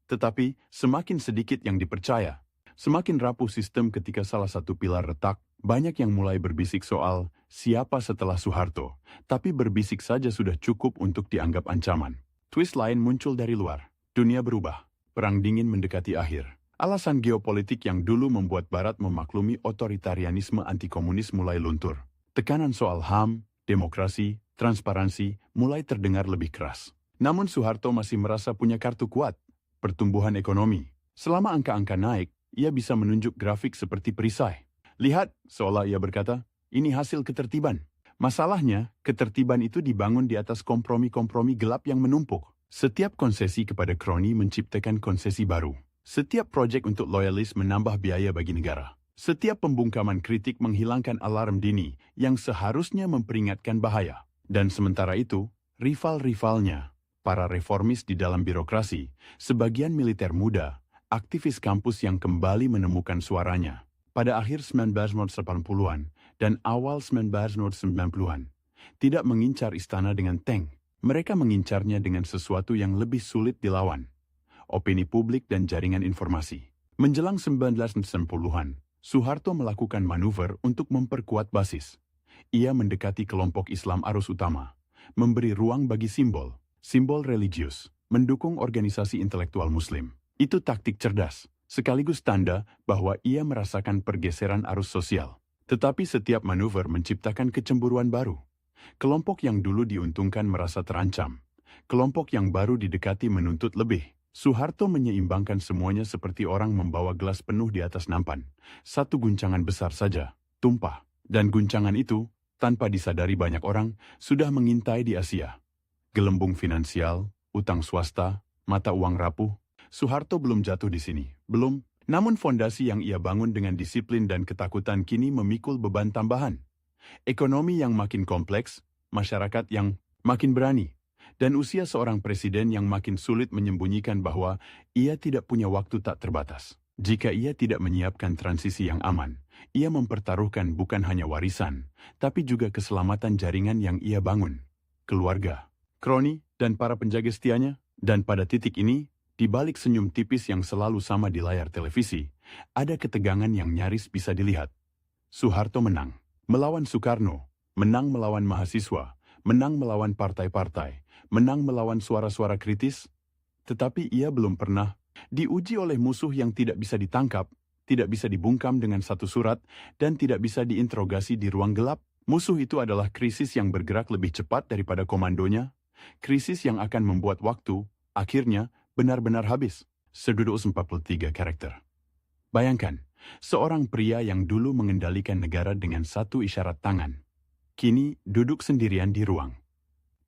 Tetapi, semakin sedikit yang dipercaya, semakin rapuh sistem ketika salah satu pilar retak. Banyak yang mulai berbisik soal siapa setelah Soeharto, tapi berbisik saja sudah cukup untuk dianggap ancaman. Twist lain muncul dari luar. Dunia berubah. Perang dingin mendekati akhir. Alasan geopolitik yang dulu membuat Barat memaklumi otoritarianisme anti-komunis mulai luntur. Tekanan soal HAM, demokrasi, transparansi mulai terdengar lebih keras. Namun Soeharto masih merasa punya kartu kuat, pertumbuhan ekonomi. Selama angka-angka naik, ia bisa menunjuk grafik seperti perisai. Lihat, seolah ia berkata, ini hasil ketertiban. Masalahnya, ketertiban itu dibangun di atas kompromi-kompromi gelap yang menumpuk. Setiap konsesi kepada kroni menciptakan konsesi baru. Setiap proyek untuk loyalis menambah biaya bagi negara. Setiap pembungkaman kritik menghilangkan alarm dini yang seharusnya memperingatkan bahaya. Dan sementara itu, rival-rivalnya, para reformis di dalam birokrasi, sebagian militer muda, aktivis kampus yang kembali menemukan suaranya. Pada akhir 1980-an dan awal 1990-an, tidak mengincar istana dengan tank. Mereka mengincarnya dengan sesuatu yang lebih sulit dilawan. Opini publik dan jaringan informasi. Menjelang 1990-an, Soeharto melakukan manuver untuk memperkuat basis. Ia mendekati kelompok Islam arus utama, memberi ruang bagi simbol religius, mendukung organisasi intelektual Muslim. Itu taktik cerdas, sekaligus tanda bahwa ia merasakan pergeseran arus sosial. Tetapi setiap manuver menciptakan kecemburuan baru. Kelompok yang dulu diuntungkan merasa terancam. Kelompok yang baru didekati menuntut lebih. Soeharto menyeimbangkan semuanya seperti orang membawa gelas penuh di atas nampan. Satu guncangan besar saja, tumpah. Dan guncangan itu, tanpa disadari banyak orang, sudah mengintai di Asia. Gelembung finansial, utang swasta, mata uang rapuh. Soeharto belum jatuh di sini, belum. Namun fondasi yang ia bangun dengan disiplin dan ketakutan kini memikul beban tambahan. Ekonomi yang makin kompleks, masyarakat yang makin berani. Dan usia seorang presiden yang makin sulit menyembunyikan bahwa ia tidak punya waktu tak terbatas. Jika ia tidak menyiapkan transisi yang aman, ia mempertaruhkan bukan hanya warisan, tapi juga keselamatan jaringan yang ia bangun. Keluarga, kroni, dan para penjaga setianya. Dan pada titik ini, di balik senyum tipis yang selalu sama di layar televisi, ada ketegangan yang nyaris bisa dilihat. Soeharto menang. Melawan Soekarno, menang melawan mahasiswa, menang melawan partai-partai, menang melawan suara-suara kritis, tetapi ia belum pernah diuji oleh musuh yang tidak bisa ditangkap, tidak bisa dibungkam dengan satu surat, dan tidak bisa diinterogasi di ruang gelap. Musuh itu adalah krisis yang bergerak lebih cepat daripada komandonya, krisis yang akan membuat waktu, akhirnya, benar-benar habis. Serduduk 43 karakter. Bayangkan, seorang pria yang dulu mengendalikan negara dengan satu isyarat tangan, kini duduk sendirian di ruang.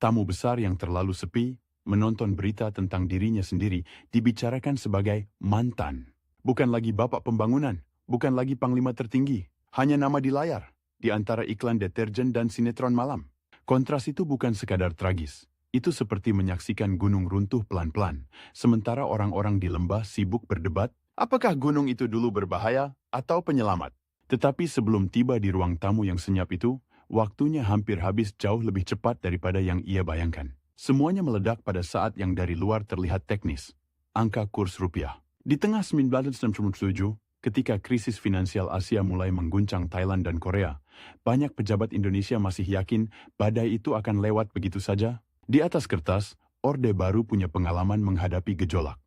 Tamu besar yang terlalu sepi, menonton berita tentang dirinya sendiri, dibicarakan sebagai mantan. Bukan lagi bapak pembangunan, bukan lagi panglima tertinggi, hanya nama di layar, di antara iklan deterjen dan sinetron malam. Kontras itu bukan sekadar tragis. Itu seperti menyaksikan gunung runtuh pelan-pelan, sementara orang-orang di lembah sibuk berdebat, apakah gunung itu dulu berbahaya atau penyelamat. Tetapi sebelum tiba di ruang tamu yang senyap itu, waktunya hampir habis jauh lebih cepat daripada yang ia bayangkan. Semuanya meledak pada saat yang dari luar terlihat teknis. Angka kurs rupiah. Di tengah 1997, ketika krisis finansial Asia mulai mengguncang Thailand dan Korea, banyak pejabat Indonesia masih yakin badai itu akan lewat begitu saja. Di atas kertas, Orde Baru punya pengalaman menghadapi gejolak.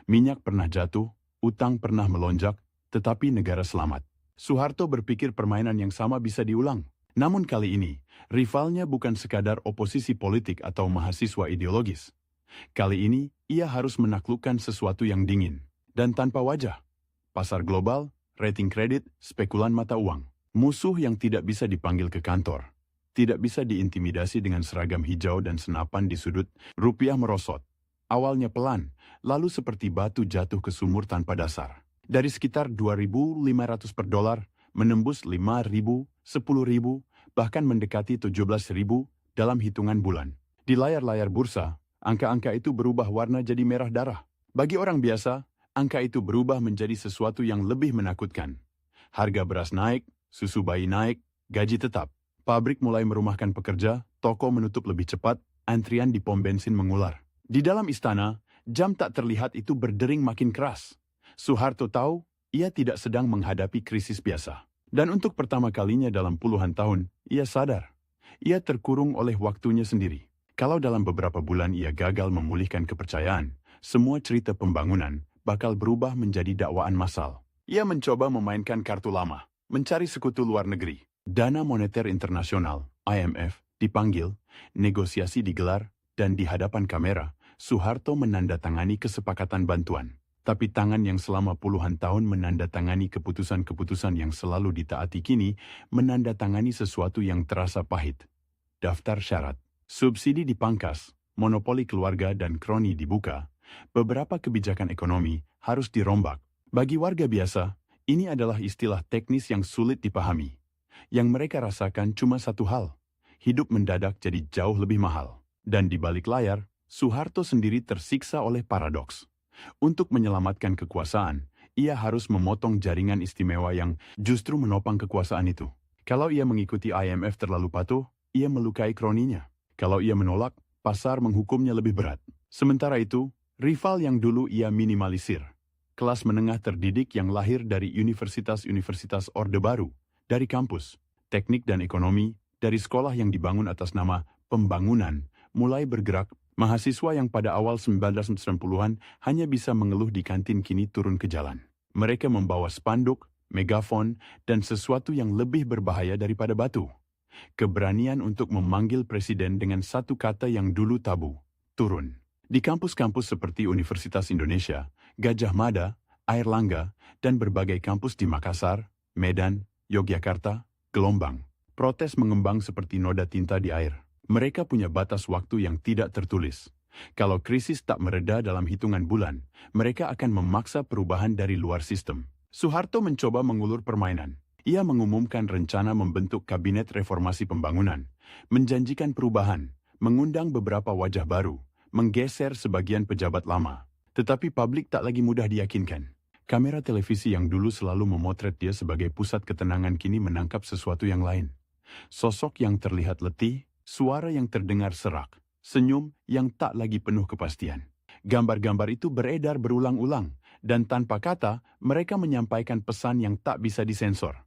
Minyak pernah jatuh, utang pernah melonjak, tetapi negara selamat. Soeharto berpikir permainan yang sama bisa diulang. Namun kali ini, rivalnya bukan sekadar oposisi politik atau mahasiswa ideologis. Kali ini, ia harus menaklukkan sesuatu yang dingin dan tanpa wajah. Pasar global, rating kredit, spekulan mata uang. Musuh yang tidak bisa dipanggil ke kantor. Tidak bisa diintimidasi dengan seragam hijau dan senapan di sudut, rupiah merosot. Awalnya pelan, lalu seperti batu jatuh ke sumur tanpa dasar. Dari sekitar 2.500 per dolar, menembus 5.000, 10.000, bahkan mendekati 17.000 dalam hitungan bulan. Di layar-layar bursa, angka-angka itu berubah warna jadi merah darah. Bagi orang biasa, angka itu berubah menjadi sesuatu yang lebih menakutkan. Harga beras naik, susu bayi naik, gaji tetap. Pabrik mulai merumahkan pekerja, toko menutup lebih cepat, antrian di pom bensin mengular. Di dalam istana, jam tak terlihat itu berdering makin keras. Soeharto tahu, ia tidak sedang menghadapi krisis biasa. Dan untuk pertama kalinya dalam puluhan tahun, ia sadar. Ia terkurung oleh waktunya sendiri. Kalau dalam beberapa bulan ia gagal memulihkan kepercayaan, semua cerita pembangunan bakal berubah menjadi dakwaan massal. Ia mencoba memainkan kartu lama, mencari sekutu luar negeri. Dana Moneter Internasional, IMF, dipanggil, negosiasi digelar, dan di hadapan kamera, Soeharto menandatangani kesepakatan bantuan. Tapi tangan yang selama puluhan tahun menandatangani keputusan-keputusan yang selalu ditaati kini, menandatangani sesuatu yang terasa pahit. Daftar syarat, subsidi dipangkas, monopoli keluarga dan kroni dibuka, beberapa kebijakan ekonomi harus dirombak. Bagi warga biasa, ini adalah istilah teknis yang sulit dipahami. Yang mereka rasakan cuma satu hal, hidup mendadak jadi jauh lebih mahal. Dan di balik layar, Soeharto sendiri tersiksa oleh paradoks. Untuk menyelamatkan kekuasaan, ia harus memotong jaringan istimewa yang justru menopang kekuasaan itu. Kalau ia mengikuti IMF terlalu patuh, ia melukai kroninya. Kalau ia menolak, pasar menghukumnya lebih berat. Sementara itu, rival yang dulu ia minimalisir, kelas menengah terdidik yang lahir dari universitas-universitas Orde Baru, dari kampus, teknik dan ekonomi, dari sekolah yang dibangun atas nama pembangunan, mulai bergerak. Mahasiswa yang pada awal 1990-an hanya bisa mengeluh di kantin kini turun ke jalan. Mereka membawa spanduk, megafon, dan sesuatu yang lebih berbahaya daripada batu. Keberanian untuk memanggil presiden dengan satu kata yang dulu tabu, turun. Di kampus-kampus seperti Universitas Indonesia, Gajah Mada, Airlangga, dan berbagai kampus di Makassar, Medan, Yogyakarta, Gelombang, protes mengembang seperti noda tinta di air. Mereka punya batas waktu yang tidak tertulis. Kalau krisis tak mereda dalam hitungan bulan, mereka akan memaksa perubahan dari luar sistem. Soeharto mencoba mengulur permainan. Ia mengumumkan rencana membentuk Kabinet Reformasi Pembangunan, menjanjikan perubahan, mengundang beberapa wajah baru, menggeser sebagian pejabat lama. Tetapi publik tak lagi mudah diyakinkan. Kamera televisi yang dulu selalu memotret dia sebagai pusat ketenangan kini menangkap sesuatu yang lain. Sosok yang terlihat letih, suara yang terdengar serak, senyum yang tak lagi penuh kepastian. Gambar-gambar itu beredar berulang-ulang, dan tanpa kata, mereka menyampaikan pesan yang tak bisa disensor.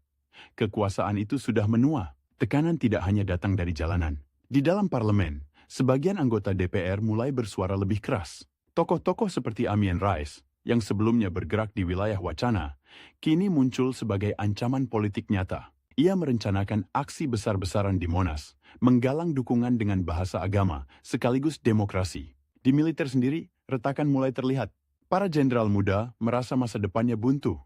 Kekuasaan itu sudah menua. Tekanan tidak hanya datang dari jalanan. Di dalam parlemen, sebagian anggota DPR mulai bersuara lebih keras. Tokoh-tokoh seperti Amin Rais, yang sebelumnya bergerak di wilayah wacana, kini muncul sebagai ancaman politik nyata. Ia merencanakan aksi besar-besaran di Monas, menggalang dukungan dengan bahasa agama, sekaligus demokrasi. Di militer sendiri, retakan mulai terlihat. Para jenderal muda merasa masa depannya buntu.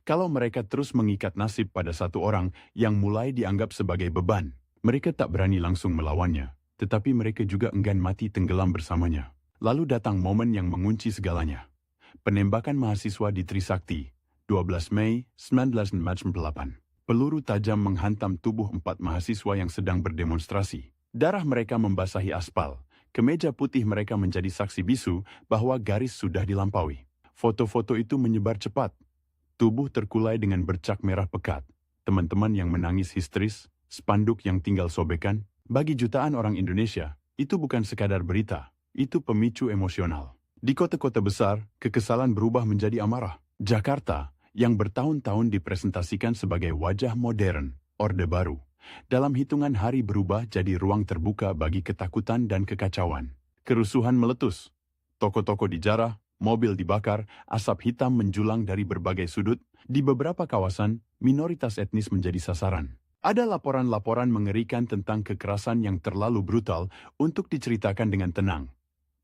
Kalau mereka terus mengikat nasib pada satu orang yang mulai dianggap sebagai beban, mereka tak berani langsung melawannya, tetapi mereka juga enggan mati tenggelam bersamanya. Lalu datang momen yang mengunci segalanya. Penembakan mahasiswa di Trisakti, 12 Mei 1998. Peluru tajam menghantam tubuh 4 mahasiswa yang sedang berdemonstrasi. Darah mereka membasahi aspal. Kemeja putih mereka menjadi saksi bisu bahwa garis sudah dilampaui. Foto-foto itu menyebar cepat. Tubuh terkulai dengan bercak merah pekat. Teman-teman yang menangis histeris, spanduk yang tinggal sobekan. Bagi jutaan orang Indonesia, itu bukan sekadar berita. Itu pemicu emosional. Di kota-kota besar, kekesalan berubah menjadi amarah. Jakarta, yang bertahun-tahun dipresentasikan sebagai wajah modern, Orde Baru, dalam hitungan hari berubah jadi ruang terbuka bagi ketakutan dan kekacauan. Kerusuhan meletus. Toko-toko dijarah, mobil dibakar, asap hitam menjulang dari berbagai sudut. Di beberapa kawasan, minoritas etnis menjadi sasaran. Ada laporan-laporan mengerikan tentang kekerasan yang terlalu brutal untuk diceritakan dengan tenang.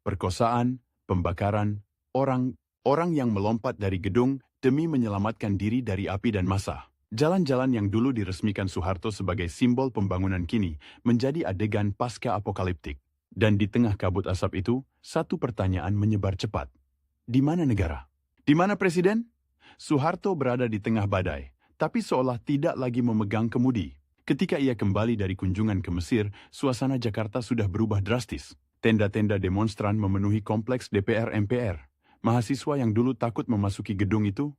Perkosaan, pembakaran, orang yang melompat dari gedung demi menyelamatkan diri dari api dan massa. Jalan-jalan yang dulu diresmikan Soeharto sebagai simbol pembangunan kini menjadi adegan pasca-apokaliptik. Dan di tengah kabut asap itu, satu pertanyaan menyebar cepat. Di mana negara? Di mana presiden? Soeharto berada di tengah badai, tapi seolah tidak lagi memegang kemudi. Ketika ia kembali dari kunjungan ke Mesir, suasana Jakarta sudah berubah drastis. Tenda-tenda demonstran memenuhi kompleks DPR MPR. Mahasiswa yang dulu takut memasuki gedung itu,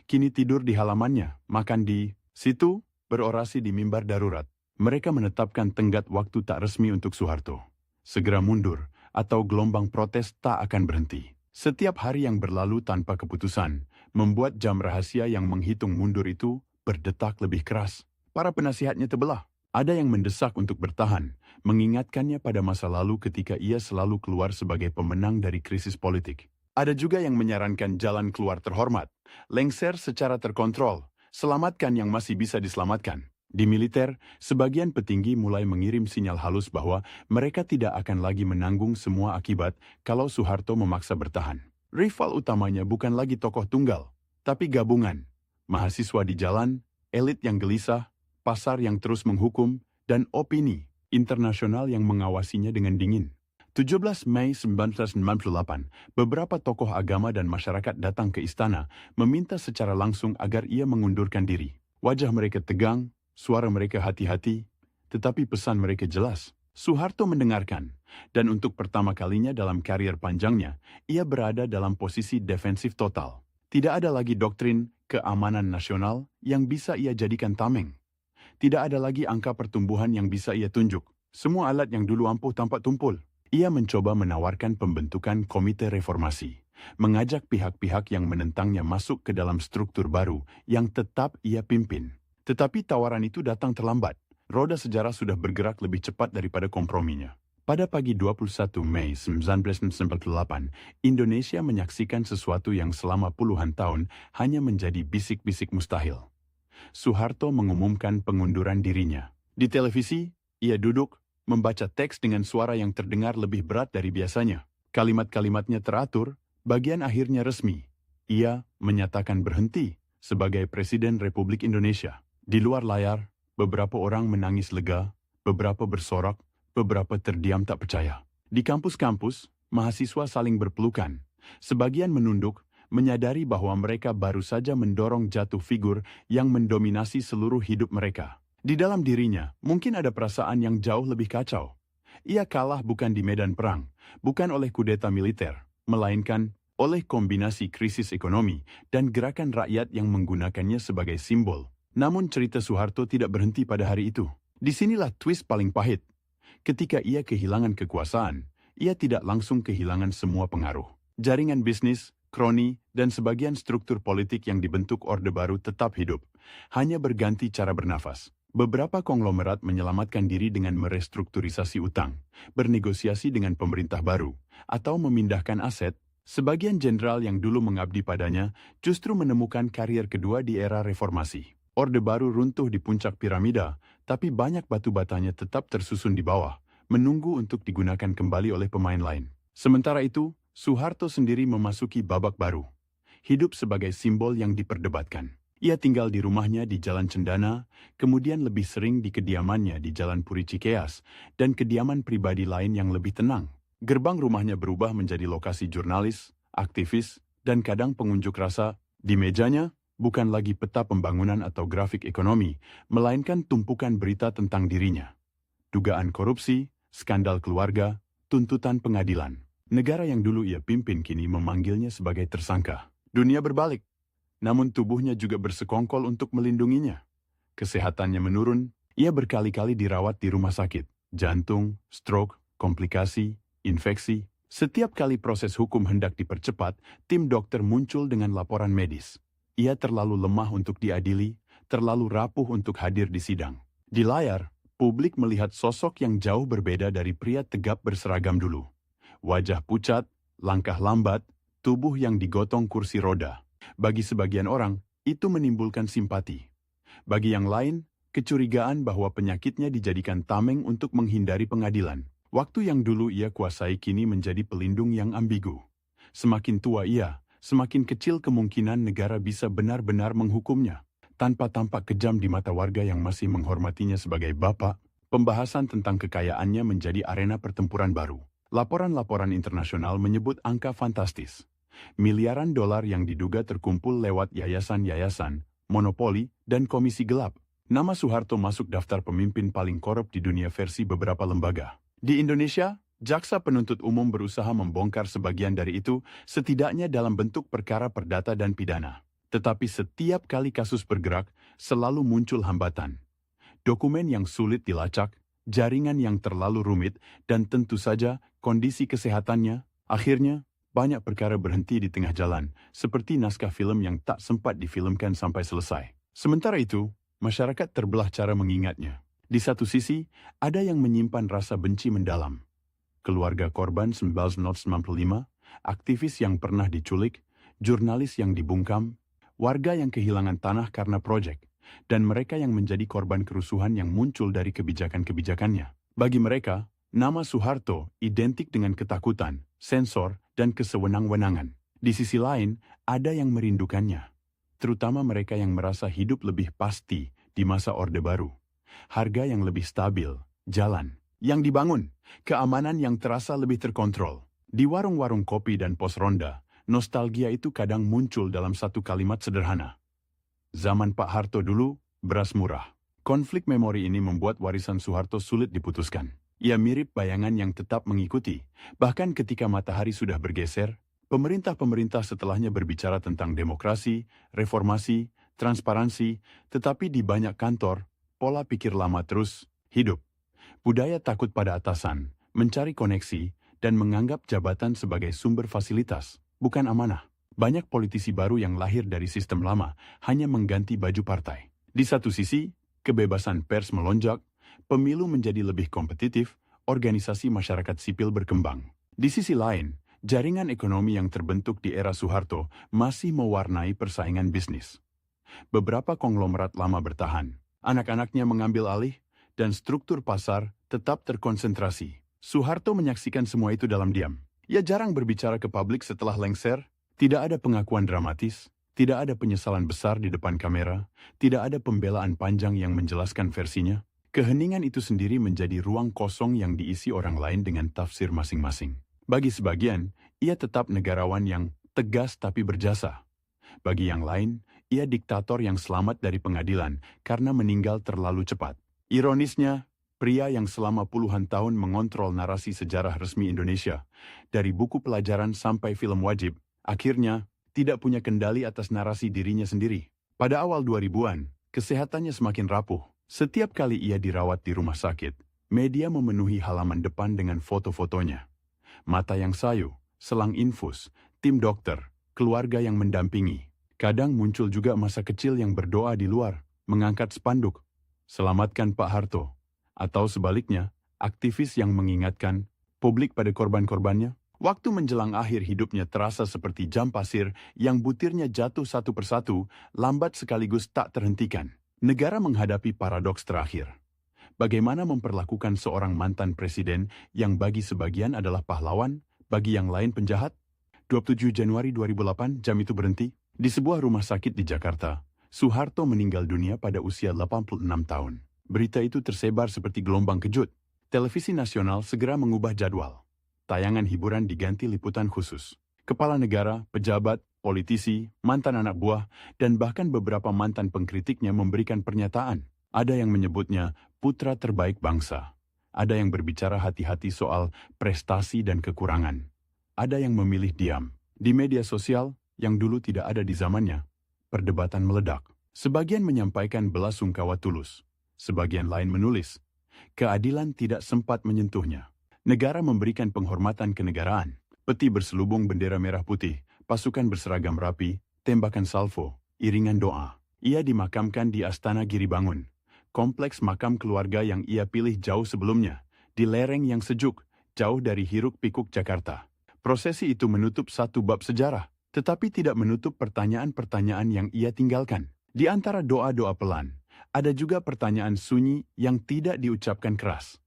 kini tidur di halamannya, makan di situ, berorasi di mimbar darurat. Mereka menetapkan tenggat waktu tak resmi untuk Soeharto. Segera mundur, atau gelombang protes tak akan berhenti. Setiap hari yang berlalu tanpa keputusan, membuat jam rahasia yang menghitung mundur itu berdetak lebih keras. Para penasihatnya terbelah. Ada yang mendesak untuk bertahan, mengingatkannya pada masa lalu ketika ia selalu keluar sebagai pemenang dari krisis politik. Ada juga yang menyarankan jalan keluar terhormat, lengser secara terkontrol, selamatkan yang masih bisa diselamatkan. Di militer, sebagian petinggi mulai mengirim sinyal halus bahwa mereka tidak akan lagi menanggung semua akibat kalau Soeharto memaksa bertahan. Rival utamanya bukan lagi tokoh tunggal, tapi gabungan. Mahasiswa di jalan, elit yang gelisah, pasar yang terus menghukum, dan opini internasional yang mengawasinya dengan dingin. 17 Mei 1998, beberapa tokoh agama dan masyarakat datang ke istana meminta secara langsung agar ia mengundurkan diri. Wajah mereka tegang, suara mereka hati-hati, tetapi pesan mereka jelas. Soeharto mendengarkan, dan untuk pertama kalinya dalam karier panjangnya, ia berada dalam posisi defensif total. Tidak ada lagi doktrin keamanan nasional yang bisa ia jadikan tameng. Tidak ada lagi angka pertumbuhan yang bisa ia tunjuk. Semua alat yang dulu ampuh tampak tumpul. Ia mencoba menawarkan pembentukan komite reformasi, mengajak pihak-pihak yang menentangnya masuk ke dalam struktur baru yang tetap ia pimpin. Tetapi tawaran itu datang terlambat. Roda sejarah sudah bergerak lebih cepat daripada komprominya. Pada pagi 21 Mei 1998, Indonesia menyaksikan sesuatu yang selama puluhan tahun hanya menjadi bisik-bisik mustahil. Soeharto mengumumkan pengunduran dirinya. Di televisi, ia duduk, membaca teks dengan suara yang terdengar lebih berat dari biasanya. Kalimat-kalimatnya teratur, bagian akhirnya resmi. Ia menyatakan berhenti sebagai Presiden Republik Indonesia. Di luar layar, beberapa orang menangis lega, beberapa bersorak, beberapa terdiam tak percaya. Di kampus-kampus, mahasiswa saling berpelukan. Sebagian menunduk, menyadari bahwa mereka baru saja mendorong jatuh figur yang mendominasi seluruh hidup mereka. Di dalam dirinya, mungkin ada perasaan yang jauh lebih kacau. Ia kalah bukan di medan perang, bukan oleh kudeta militer, melainkan oleh kombinasi krisis ekonomi dan gerakan rakyat yang menggunakannya sebagai simbol. Namun cerita Soeharto tidak berhenti pada hari itu. Disinilah twist paling pahit. Ketika ia kehilangan kekuasaan, ia tidak langsung kehilangan semua pengaruh. Jaringan bisnis, kroni, dan sebagian struktur politik yang dibentuk Orde Baru tetap hidup, hanya berganti cara bernafas. Beberapa konglomerat menyelamatkan diri dengan merestrukturisasi utang, bernegosiasi dengan pemerintah baru, atau memindahkan aset. Sebagian jenderal yang dulu mengabdi padanya justru menemukan karier kedua di era reformasi. Orde Baru runtuh di puncak piramida, tapi banyak batu batanya tetap tersusun di bawah, menunggu untuk digunakan kembali oleh pemain lain. Sementara itu, Soeharto sendiri memasuki babak baru. Hidup sebagai simbol yang diperdebatkan. Ia tinggal di rumahnya di Jalan Cendana, kemudian lebih sering di kediamannya di Jalan Puri Cikeas, dan kediaman pribadi lain yang lebih tenang. Gerbang rumahnya berubah menjadi lokasi jurnalis, aktivis, dan kadang pengunjuk rasa. Di mejanya, bukan lagi peta pembangunan atau grafik ekonomi, melainkan tumpukan berita tentang dirinya. Dugaan korupsi, skandal keluarga, tuntutan pengadilan. Negara yang dulu ia pimpin kini memanggilnya sebagai tersangka. Dunia berbalik, namun tubuhnya juga bersekongkol untuk melindunginya. Kesehatannya menurun, ia berkali-kali dirawat di rumah sakit, jantung, stroke, komplikasi, infeksi. Setiap kali proses hukum hendak dipercepat, tim dokter muncul dengan laporan medis. Ia terlalu lemah untuk diadili, terlalu rapuh untuk hadir di sidang. Di layar, publik melihat sosok yang jauh berbeda dari pria tegap berseragam dulu. Wajah pucat, langkah lambat, tubuh yang digotong kursi roda. Bagi sebagian orang, itu menimbulkan simpati. Bagi yang lain, kecurigaan bahwa penyakitnya dijadikan tameng untuk menghindari pengadilan. Waktu yang dulu ia kuasai kini menjadi pelindung yang ambigu. Semakin tua ia, semakin kecil kemungkinan negara bisa benar-benar menghukumnya. Tanpa tampak kejam di mata warga yang masih menghormatinya sebagai bapak, pembahasan tentang kekayaannya menjadi arena pertempuran baru. Laporan-laporan internasional menyebut angka fantastis. Miliaran dolar yang diduga terkumpul lewat yayasan-yayasan, monopoli, dan komisi gelap. Nama Soeharto masuk daftar pemimpin paling korup di dunia versi beberapa lembaga. Di Indonesia, jaksa penuntut umum berusaha membongkar sebagian dari itu, setidaknya dalam bentuk perkara perdata dan pidana. Tetapi setiap kali kasus bergerak, selalu muncul hambatan. Dokumen yang sulit dilacak, jaringan yang terlalu rumit, dan tentu saja kondisi kesehatannya. Akhirnya, banyak perkara berhenti di tengah jalan, seperti naskah film yang tak sempat difilmkan sampai selesai. Sementara itu, masyarakat terbelah cara mengingatnya. Di satu sisi, ada yang menyimpan rasa benci mendalam. Keluarga korban 1995, aktivis yang pernah diculik, jurnalis yang dibungkam, warga yang kehilangan tanah karena proyek, dan mereka yang menjadi korban kerusuhan yang muncul dari kebijakan-kebijakannya. Bagi mereka, nama Soeharto identik dengan ketakutan, sensor, dan kesewenang-wenangan. Di sisi lain, ada yang merindukannya, terutama mereka yang merasa hidup lebih pasti di masa Orde Baru. Harga yang lebih stabil, jalan yang dibangun, keamanan yang terasa lebih terkontrol. Di warung-warung kopi dan pos ronda, nostalgia itu kadang muncul dalam satu kalimat sederhana. Zaman Pak Harto dulu, beras murah. Konflik memori ini membuat warisan Soeharto sulit diputuskan. Ia mirip bayangan yang tetap mengikuti. Bahkan ketika matahari sudah bergeser, pemerintah-pemerintah setelahnya berbicara tentang demokrasi, reformasi, transparansi, tetapi di banyak kantor, pola pikir lama terus hidup. Budaya takut pada atasan, mencari koneksi, dan menganggap jabatan sebagai sumber fasilitas, bukan amanah. Banyak politisi baru yang lahir dari sistem lama hanya mengganti baju partai. Di satu sisi, kebebasan pers melonjak, pemilu menjadi lebih kompetitif, organisasi masyarakat sipil berkembang. Di sisi lain, jaringan ekonomi yang terbentuk di era Soeharto masih mewarnai persaingan bisnis. Beberapa konglomerat lama bertahan, anak-anaknya mengambil alih, dan struktur pasar tetap terkonsentrasi. Soeharto menyaksikan semua itu dalam diam. Ia jarang berbicara ke publik setelah lengser, tidak ada pengakuan dramatis, tidak ada penyesalan besar di depan kamera, tidak ada pembelaan panjang yang menjelaskan versinya. Keheningan itu sendiri menjadi ruang kosong yang diisi orang lain dengan tafsir masing-masing. Bagi sebagian, ia tetap negarawan yang tegas tapi berjasa. Bagi yang lain, ia diktator yang selamat dari pengadilan karena meninggal terlalu cepat. Ironisnya, pria yang selama puluhan tahun mengontrol narasi sejarah resmi Indonesia, dari buku pelajaran sampai film wajib, akhirnya tidak punya kendali atas narasi dirinya sendiri. Pada awal 2000-an, kesehatannya semakin rapuh. Setiap kali ia dirawat di rumah sakit, media memenuhi halaman depan dengan foto-fotonya. Mata yang sayu, selang infus, tim dokter, keluarga yang mendampingi. Kadang muncul juga masa kecil yang berdoa di luar, mengangkat spanduk, "Selamatkan Pak Harto." Atau sebaliknya, aktivis yang mengingatkan publik pada korban-korbannya. Waktu menjelang akhir hidupnya terasa seperti jam pasir yang butirnya jatuh satu persatu, lambat sekaligus tak terhentikan. Negara menghadapi paradoks terakhir. Bagaimana memperlakukan seorang mantan presiden yang bagi sebagian adalah pahlawan, bagi yang lain penjahat? 27 Januari 2008, jam itu berhenti. Di sebuah rumah sakit di Jakarta, Soeharto meninggal dunia pada usia 86 tahun. Berita itu tersebar seperti gelombang kejut. Televisi nasional segera mengubah jadwal. Tayangan hiburan diganti liputan khusus. Kepala negara, pejabat, politisi, mantan anak buah, dan bahkan beberapa mantan pengkritiknya memberikan pernyataan. Ada yang menyebutnya putra terbaik bangsa. Ada yang berbicara hati-hati soal prestasi dan kekurangan. Ada yang memilih diam. Di media sosial, yang dulu tidak ada di zamannya, perdebatan meledak. Sebagian menyampaikan belasungkawa tulus. Sebagian lain menulis, keadilan tidak sempat menyentuhnya. Negara memberikan penghormatan kenegaraan. Peti berselubung bendera merah putih, pasukan berseragam rapi, tembakan salvo, iringan doa. Ia dimakamkan di Astana Giribangun, kompleks makam keluarga yang ia pilih jauh sebelumnya, di lereng yang sejuk, jauh dari hiruk-pikuk Jakarta. Prosesi itu menutup satu bab sejarah, tetapi tidak menutup pertanyaan-pertanyaan yang ia tinggalkan. Di antara doa-doa pelan, ada juga pertanyaan sunyi yang tidak diucapkan keras.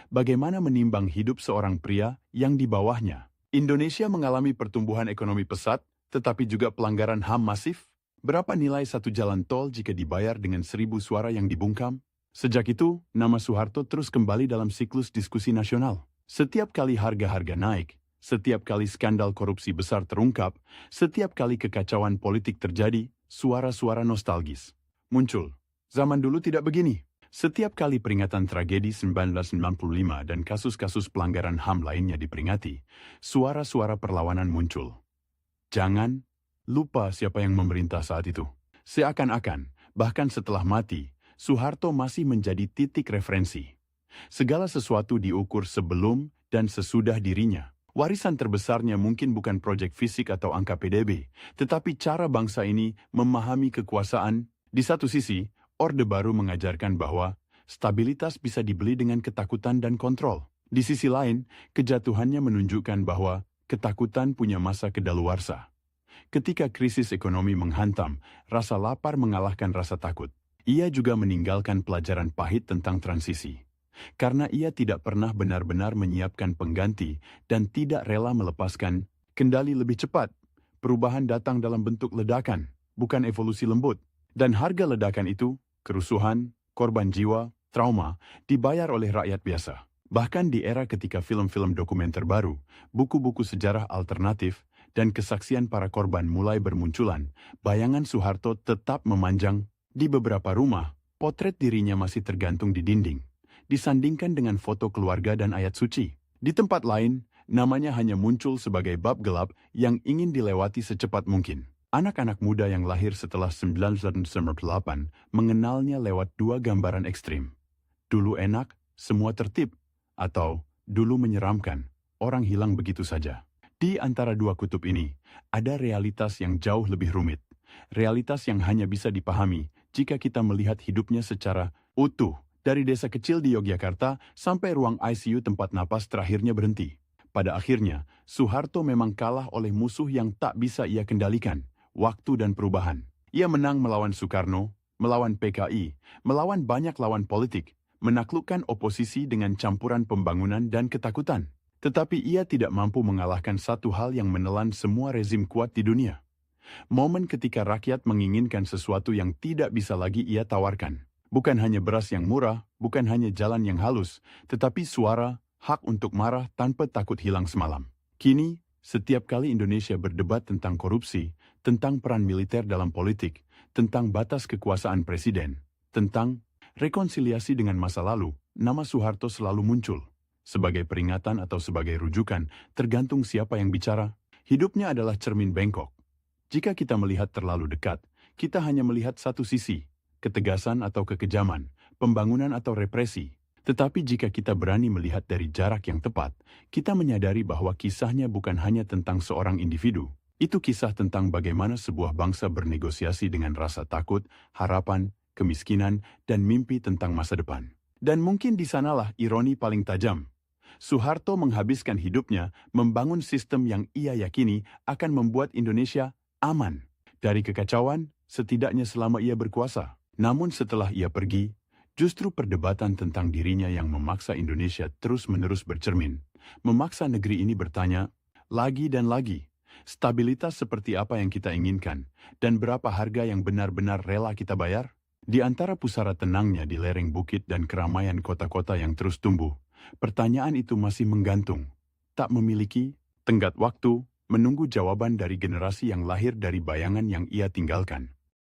Bagaimana menimbang hidup seorang pria yang di bawahnya? Indonesia mengalami pertumbuhan ekonomi pesat, tetapi juga pelanggaran HAM masif. Berapa nilai satu jalan tol jika dibayar dengan 1.000 suara yang dibungkam? Sejak itu, nama Soeharto terus kembali dalam siklus diskusi nasional. Setiap kali harga-harga naik, setiap kali skandal korupsi besar terungkap, setiap kali kekacauan politik terjadi, suara-suara nostalgis muncul. Zaman dulu tidak begini. Setiap kali peringatan tragedi 1995 dan kasus-kasus pelanggaran HAM lainnya diperingati, suara-suara perlawanan muncul. Jangan lupa siapa yang memerintah saat itu. Seakan-akan, bahkan setelah mati, Soeharto masih menjadi titik referensi. Segala sesuatu diukur sebelum dan sesudah dirinya. Warisan terbesarnya mungkin bukan proyek fisik atau angka PDB, tetapi cara bangsa ini memahami kekuasaan. Di satu sisi, Orde Baru mengajarkan bahwa stabilitas bisa dibeli dengan ketakutan dan kontrol. Di sisi lain, kejatuhannya menunjukkan bahwa ketakutan punya masa kedaluarsa. Ketika krisis ekonomi menghantam, rasa lapar mengalahkan rasa takut. Ia juga meninggalkan pelajaran pahit tentang transisi. Karena ia tidak pernah benar-benar menyiapkan pengganti dan tidak rela melepaskan kendali lebih cepat. Perubahan datang dalam bentuk ledakan, bukan evolusi lembut. Dan harga ledakan itu, kerusuhan, korban jiwa, trauma, dibayar oleh rakyat biasa. Bahkan di era ketika film-film dokumenter baru, buku-buku sejarah alternatif, dan kesaksian para korban mulai bermunculan, bayangan Soeharto tetap memanjang. Di beberapa rumah, potret dirinya masih tergantung di dinding, disandingkan dengan foto keluarga dan ayat suci. Di tempat lain, namanya hanya muncul sebagai bab gelap yang ingin dilewati secepat mungkin. Anak-anak muda yang lahir setelah 1998 mengenalnya lewat dua gambaran ekstrim. Dulu enak, semua tertib, atau dulu menyeramkan, orang hilang begitu saja. Di antara dua kutub ini, ada realitas yang jauh lebih rumit. Realitas yang hanya bisa dipahami jika kita melihat hidupnya secara utuh, dari desa kecil di Yogyakarta sampai ruang ICU tempat napas terakhirnya berhenti. Pada akhirnya, Soeharto memang kalah oleh musuh yang tak bisa ia kendalikan. Waktu dan perubahan. Ia menang melawan Soekarno, melawan PKI, melawan banyak lawan politik, menaklukkan oposisi dengan campuran pembangunan dan ketakutan. Tetapi ia tidak mampu mengalahkan satu hal yang menelan semua rezim kuat di dunia. Momen ketika rakyat menginginkan sesuatu yang tidak bisa lagi ia tawarkan. Bukan hanya beras yang murah, bukan hanya jalan yang halus, tetapi suara, hak untuk marah tanpa takut hilang semalam. Kini, setiap kali Indonesia berdebat tentang korupsi, tentang peran militer dalam politik, tentang batas kekuasaan presiden, tentang rekonsiliasi dengan masa lalu, nama Soeharto selalu muncul. Sebagai peringatan atau sebagai rujukan, tergantung siapa yang bicara. Hidupnya adalah cermin bengkok. Jika kita melihat terlalu dekat, kita hanya melihat satu sisi, ketegasan atau kekejaman, pembangunan atau represi. Tetapi jika kita berani melihat dari jarak yang tepat, kita menyadari bahwa kisahnya bukan hanya tentang seorang individu. Itu kisah tentang bagaimana sebuah bangsa bernegosiasi dengan rasa takut, harapan, kemiskinan, dan mimpi tentang masa depan. Dan mungkin di sanalah ironi paling tajam. Soeharto menghabiskan hidupnya membangun sistem yang ia yakini akan membuat Indonesia aman dari kekacauan, setidaknya selama ia berkuasa. Namun setelah ia pergi, justru perdebatan tentang dirinya yang memaksa Indonesia terus-menerus bercermin, memaksa negeri ini bertanya, lagi dan lagi, stabilitas seperti apa yang kita inginkan, dan berapa harga yang benar-benar rela kita bayar? Di antara pusara tenangnya di lereng bukit dan keramaian kota-kota yang terus tumbuh, pertanyaan itu masih menggantung, tak memiliki tenggat waktu, menunggu jawaban dari generasi yang lahir dari bayangan yang ia tinggalkan.